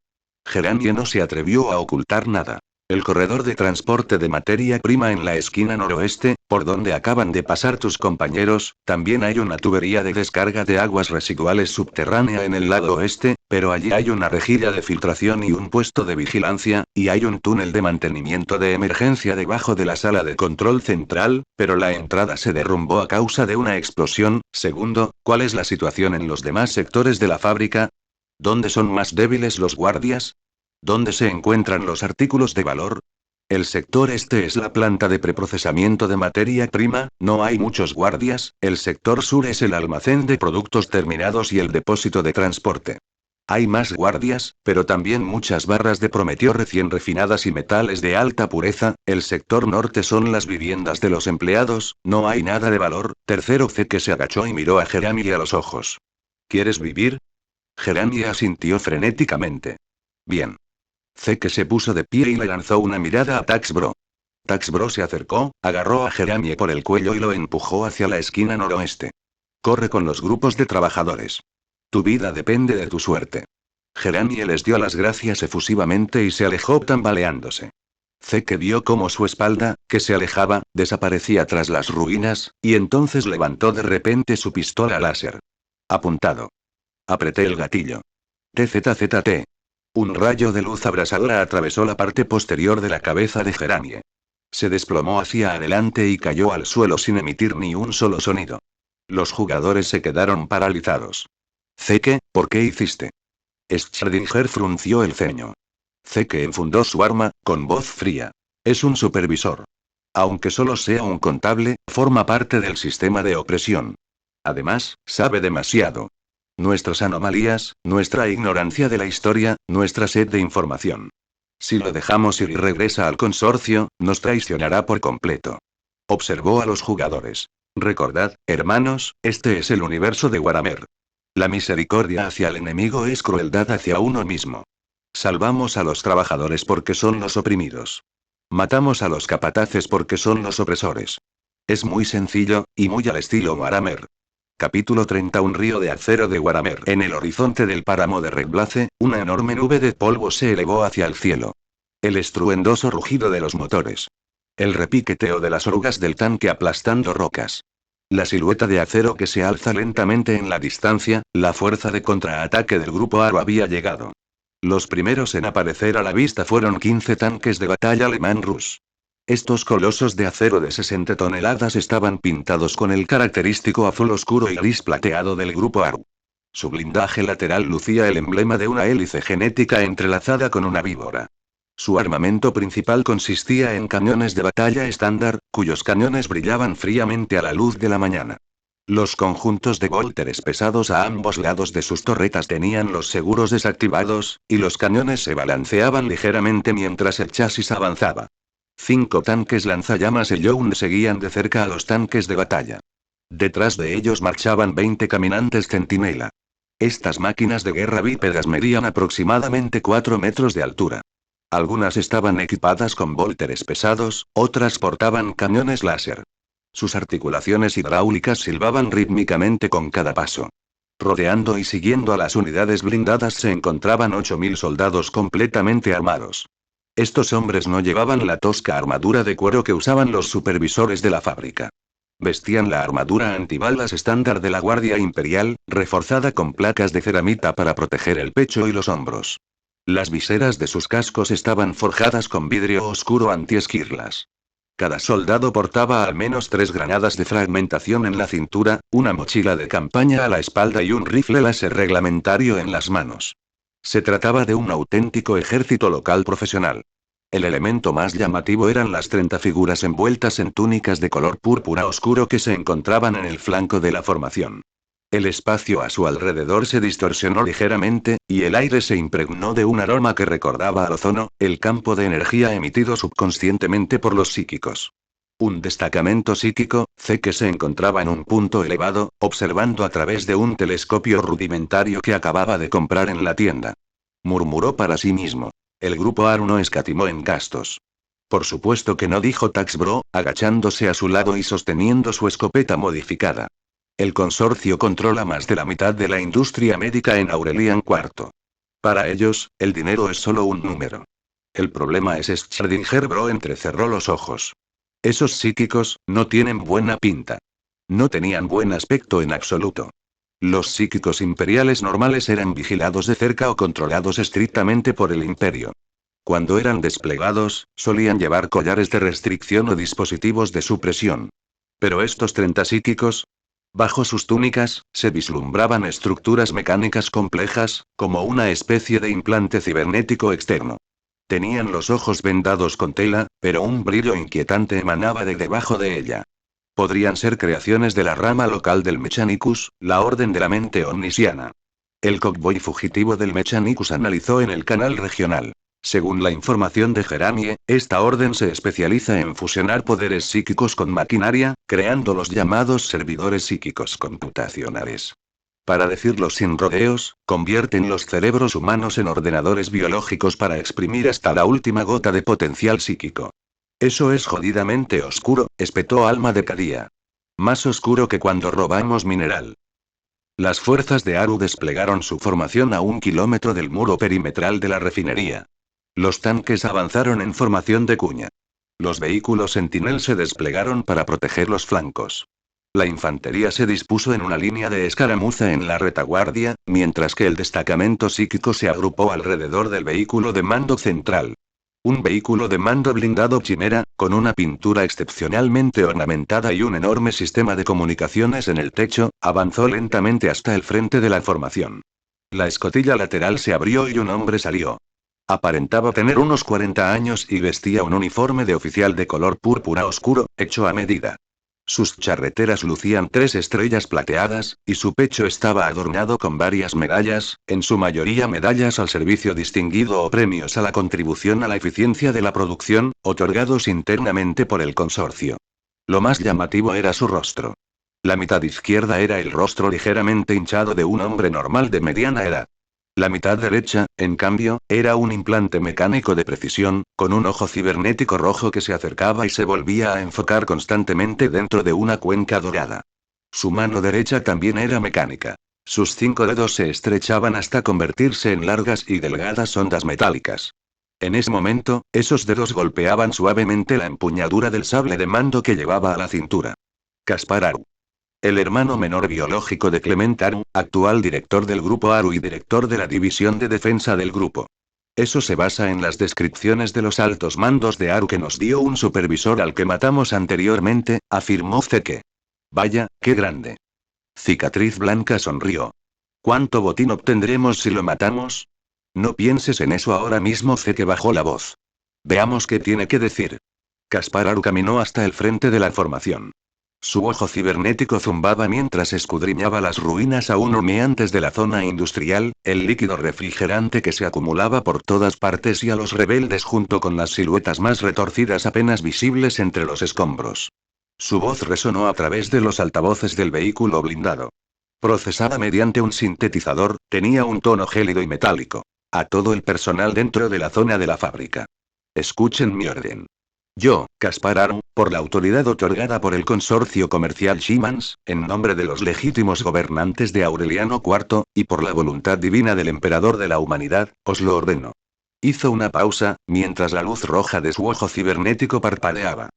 Geranie no se atrevió a ocultar nada. El corredor de transporte de materia prima en la esquina noroeste, por donde acaban de pasar tus compañeros, también hay una tubería de descarga de aguas residuales subterránea en el lado oeste, pero allí hay una rejilla de filtración y un puesto de vigilancia, y hay un túnel de mantenimiento de emergencia debajo de la sala de control central, pero la entrada se derrumbó a causa de una explosión. Segundo, ¿cuál es la situación en los demás sectores de la fábrica? ¿Dónde son más débiles los guardias? ¿Dónde se encuentran los artículos de valor? El sector este es la planta de preprocesamiento de materia prima, no hay muchos guardias. El sector sur es el almacén de productos terminados y el depósito de transporte. Hay más guardias, pero también muchas barras de prometeo recién refinadas y metales de alta pureza. El sector norte son las viviendas de los empleados, no hay nada de valor. Tercero, Zeke se agachó y miró a Geranie a los ojos. ¿Quieres vivir? Geranie asintió frenéticamente. Bien. Zeke se puso de pie y le lanzó una mirada a Taxbro. Taxbro se acercó, agarró a Geranie por el cuello y lo empujó hacia la esquina noroeste. Corre con los grupos de trabajadores. Tu vida depende de tu suerte. Geranie les dio las gracias efusivamente y se alejó tambaleándose. Zeke vio cómo su espalda, que se alejaba, desaparecía tras las ruinas, y entonces levantó de repente su pistola láser. Apuntado. Apreté el gatillo. TZZT. Un rayo de luz abrasadora atravesó la parte posterior de la cabeza de Jeranie. Se desplomó hacia adelante y cayó al suelo sin emitir ni un solo sonido. Los jugadores se quedaron paralizados. Zeke, ¿por qué hiciste? Schrödinger frunció el ceño. Zeke enfundó su arma, con voz fría. Es un supervisor. Aunque solo sea un contable, forma parte del sistema de opresión. Además, sabe demasiado. Nuestras anomalías, nuestra ignorancia de la historia, nuestra sed de información. Si lo dejamos ir y regresa al consorcio, nos traicionará por completo. Observó a los jugadores. Recordad, hermanos, este es el universo de Warhammer. La misericordia hacia el enemigo es crueldad hacia uno mismo. Salvamos a los trabajadores porque son los oprimidos. Matamos a los capataces porque son los opresores. Es muy sencillo, y muy al estilo Warhammer. Capítulo 30. Un río de acero de Warhammer. En el horizonte del páramo de Red Blaze, una enorme nube de polvo se elevó hacia el cielo. El estruendoso rugido de los motores. El repiqueteo de las orugas del tanque aplastando rocas. La silueta de acero que se alza lentamente en la distancia, la fuerza de contraataque del grupo Aro había llegado. Los primeros en aparecer a la vista fueron 15 tanques de batalla alemán Rus. Estos colosos de acero de 60 toneladas estaban pintados con el característico azul oscuro y gris plateado del grupo Aru. Su blindaje lateral lucía el emblema de una hélice genética entrelazada con una víbora. Su armamento principal consistía en cañones de batalla estándar, cuyos cañones brillaban fríamente a la luz de la mañana. Los conjuntos de volteres pesados a ambos lados de sus torretas tenían los seguros desactivados, y los cañones se balanceaban ligeramente mientras el chasis avanzaba. 5 tanques lanzallamas Yound seguían de cerca a los tanques de batalla. Detrás de ellos marchaban 20 caminantes centinela. Estas máquinas de guerra bípedas medían aproximadamente 4 metros de altura. Algunas estaban equipadas con volteres pesados, otras portaban cañones láser. Sus articulaciones hidráulicas silbaban rítmicamente con cada paso. Rodeando y siguiendo a las unidades blindadas se encontraban 8.000 soldados completamente armados. Estos hombres no llevaban la tosca armadura de cuero que usaban los supervisores de la fábrica. Vestían la armadura antibalas estándar de la Guardia Imperial, reforzada con placas de ceramita para proteger el pecho y los hombros. Las viseras de sus cascos estaban forjadas con vidrio oscuro antiesquirlas. Cada soldado portaba al menos 3 granadas de fragmentación en la cintura, una mochila de campaña a la espalda y un rifle láser reglamentario en las manos. Se trataba de un auténtico ejército local profesional. El elemento más llamativo eran las 30 figuras envueltas en túnicas de color púrpura oscuro que se encontraban en el flanco de la formación. El espacio a su alrededor se distorsionó ligeramente, y el aire se impregnó de un aroma que recordaba al ozono, el campo de energía emitido subconscientemente por los psíquicos. Un destacamento psíquico, que se encontraba en un punto elevado, observando a través de un telescopio rudimentario que acababa de comprar en la tienda. Murmuró para sí mismo. El grupo Aru no escatimó en gastos. Por supuesto que no, dijo Taxbro, agachándose a su lado y sosteniendo su escopeta modificada. El consorcio controla más de la mitad de la industria médica en Aurelian IV. Para ellos, el dinero es solo un número. El problema es Schrödinger. Bro entrecerró los ojos. Esos psíquicos, no tienen buena pinta. No tenían buen aspecto en absoluto. Los psíquicos imperiales normales eran vigilados de cerca o controlados estrictamente por el imperio. Cuando eran desplegados, solían llevar collares de restricción o dispositivos de supresión. Pero estos 30 psíquicos, bajo sus túnicas, se vislumbraban estructuras mecánicas complejas, como una especie de implante cibernético externo. Tenían los ojos vendados con tela, pero un brillo inquietante emanaba de debajo de ella. Podrían ser creaciones de la rama local del Mechanicus, la orden de la mente omnisiana. El cowboy fugitivo del Mechanicus analizó en el canal regional. Según la información de Jeranie, esta orden se especializa en fusionar poderes psíquicos con maquinaria, creando los llamados servidores psíquicos computacionales. Para decirlo sin rodeos, convierten los cerebros humanos en ordenadores biológicos para exprimir hasta la última gota de potencial psíquico. Eso es jodidamente oscuro, espetó Alma de Cadía. Más oscuro que cuando robamos mineral. Las fuerzas de Aru desplegaron su formación a 1 kilómetro del muro perimetral de la refinería. Los tanques avanzaron en formación de cuña. Los vehículos Sentinel se desplegaron para proteger los flancos. La infantería se dispuso en una línea de escaramuza en la retaguardia, mientras que el destacamento psíquico se agrupó alrededor del vehículo de mando central. Un vehículo de mando blindado chimera, con una pintura excepcionalmente ornamentada y un enorme sistema de comunicaciones en el techo, avanzó lentamente hasta el frente de la formación. La escotilla lateral se abrió y un hombre salió. Aparentaba tener unos 40 años y vestía un uniforme de oficial de color púrpura oscuro, hecho a medida. Sus charreteras lucían 3 estrellas plateadas, y su pecho estaba adornado con varias medallas, en su mayoría medallas al servicio distinguido o premios a la contribución a la eficiencia de la producción, otorgados internamente por el consorcio. Lo más llamativo era su rostro. La mitad izquierda era el rostro ligeramente hinchado de un hombre normal de mediana edad. La mitad derecha, en cambio, era un implante mecánico de precisión, con un ojo cibernético rojo que se acercaba y se volvía a enfocar constantemente dentro de una cuenca dorada. Su mano derecha también era mecánica. Sus 5 dedos se estrechaban hasta convertirse en largas y delgadas ondas metálicas. En ese momento, esos dedos golpeaban suavemente la empuñadura del sable de mando que llevaba a la cintura. Caspar Aru. El hermano menor biológico de Clement Aru, actual director del Grupo Aru y director de la División de Defensa del Grupo. Eso se basa en las descripciones de los altos mandos de Aru que nos dio un supervisor al que matamos anteriormente, afirmó Zeke. Vaya, qué grande. Cicatriz Blanca sonrió. ¿Cuánto botín obtendremos si lo matamos? No pienses en eso ahora mismo, Zeke bajó la voz. Veamos qué tiene que decir. Caspar Aru caminó hasta el frente de la formación. Su ojo cibernético zumbaba mientras escudriñaba las ruinas aún humeantes de la zona industrial, el líquido refrigerante que se acumulaba por todas partes y a los rebeldes junto con las siluetas más retorcidas apenas visibles entre los escombros. Su voz resonó a través de los altavoces del vehículo blindado. Procesada mediante un sintetizador, tenía un tono gélido y metálico. A todo el personal dentro de la zona de la fábrica. Escuchen mi orden. Yo, Caspar Aru, por la autoridad otorgada por el consorcio comercial Siemens, en nombre de los legítimos gobernantes de Aureliano IV, y por la voluntad divina del emperador de la humanidad, os lo ordeno. Hizo una pausa, mientras la luz roja de su ojo cibernético parpadeaba.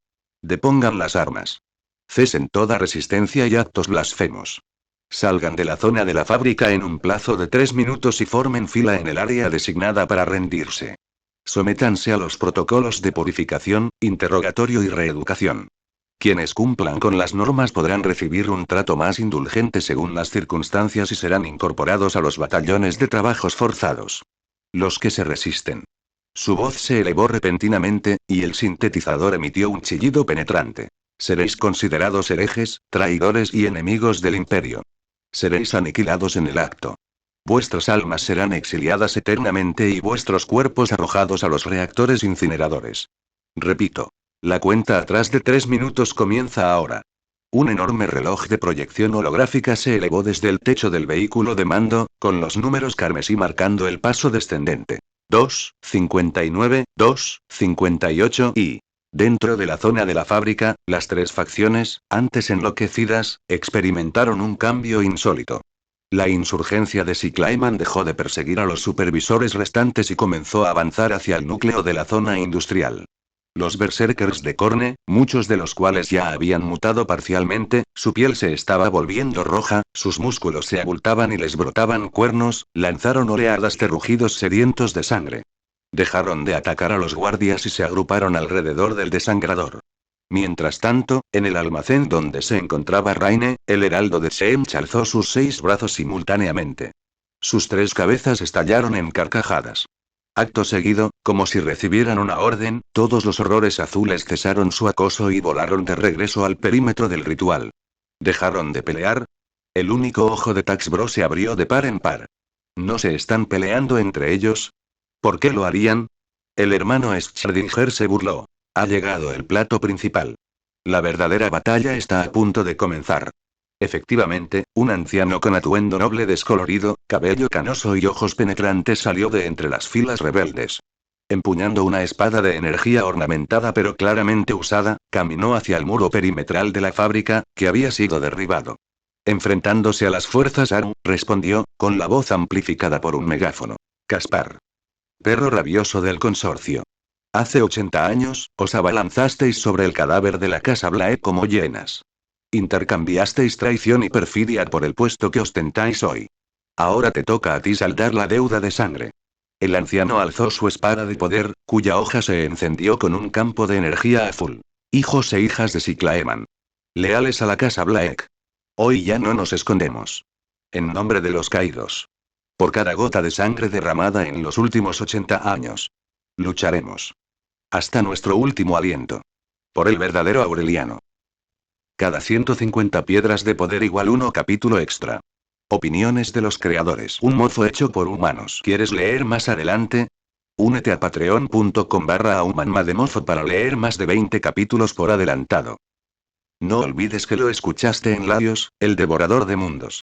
Depongan las armas. Cesen toda resistencia y actos blasfemos. Salgan de la zona de la fábrica en un plazo de 3 minutos y formen fila en el área designada para rendirse. Sométanse a los protocolos de purificación, interrogatorio y reeducación. Quienes cumplan con las normas podrán recibir un trato más indulgente según las circunstancias y serán incorporados a los batallones de trabajos forzados. Los que se resisten. Su voz se elevó repentinamente, y el sintetizador emitió un chillido penetrante. Seréis considerados herejes, traidores y enemigos del imperio. Seréis aniquilados en el acto. Vuestras almas serán exiliadas eternamente y vuestros cuerpos arrojados a los reactores incineradores. Repito. La cuenta atrás de 3 minutos comienza ahora. Un enorme reloj de proyección holográfica se elevó desde el techo del vehículo de mando, con los números carmesí marcando el paso descendente. 2, 59, 2, 58 y... Dentro de la zona de la fábrica, las 3 facciones, antes enloquecidas, experimentaron un cambio insólito. La insurgencia de Cyclayman dejó de perseguir a los supervisores restantes y comenzó a avanzar hacia el núcleo de la zona industrial. Los berserkers de Korne, muchos de los cuales ya habían mutado parcialmente, su piel se estaba volviendo roja, sus músculos se abultaban y les brotaban cuernos, lanzaron oleadas de rugidos sedientos de sangre. Dejaron de atacar a los guardias y se agruparon alrededor del desangrador. Mientras tanto, en el almacén donde se encontraba Raine, el heraldo de Sheemch alzó sus 6 brazos simultáneamente. Sus 3 cabezas estallaron en carcajadas. Acto seguido, como si recibieran una orden, todos los horrores azules cesaron su acoso y volaron de regreso al perímetro del ritual. ¿Dejaron de pelear? El único ojo de Taxbro se abrió de par en par. ¿No se están peleando entre ellos? ¿Por qué lo harían? El hermano Schrödinger se burló. Ha llegado el plato principal. La verdadera batalla está a punto de comenzar. Efectivamente, un anciano con atuendo noble descolorido, cabello canoso y ojos penetrantes salió de entre las filas rebeldes. Empuñando una espada de energía ornamentada pero claramente usada, caminó hacia el muro perimetral de la fábrica, que había sido derribado. Enfrentándose a las fuerzas Aru, respondió, con la voz amplificada por un megáfono. Caspar. Perro rabioso del consorcio. Hace 80 años, os abalanzasteis sobre el cadáver de la casa Blae como hienas. Intercambiasteis traición y perfidia por el puesto que ostentáis hoy. Ahora te toca a ti saldar la deuda de sangre. El anciano alzó su espada de poder, cuya hoja se encendió con un campo de energía azul. Hijos e hijas de Siklaeman. Leales a la casa Black. Hoy ya no nos escondemos. En nombre de los caídos. Por cada gota de sangre derramada en los últimos 80 años. Lucharemos. Hasta nuestro último aliento. Por el verdadero Aureliano. Cada 150 piedras de poder igual 1 capítulo extra. Opiniones de los creadores. Un mozo hecho por humanos. ¿Quieres leer más adelante? Únete a patreon.com/aumanmademozo para leer más de 20 capítulos por adelantado. No olvides que lo escuchaste en Larios, el devorador de mundos.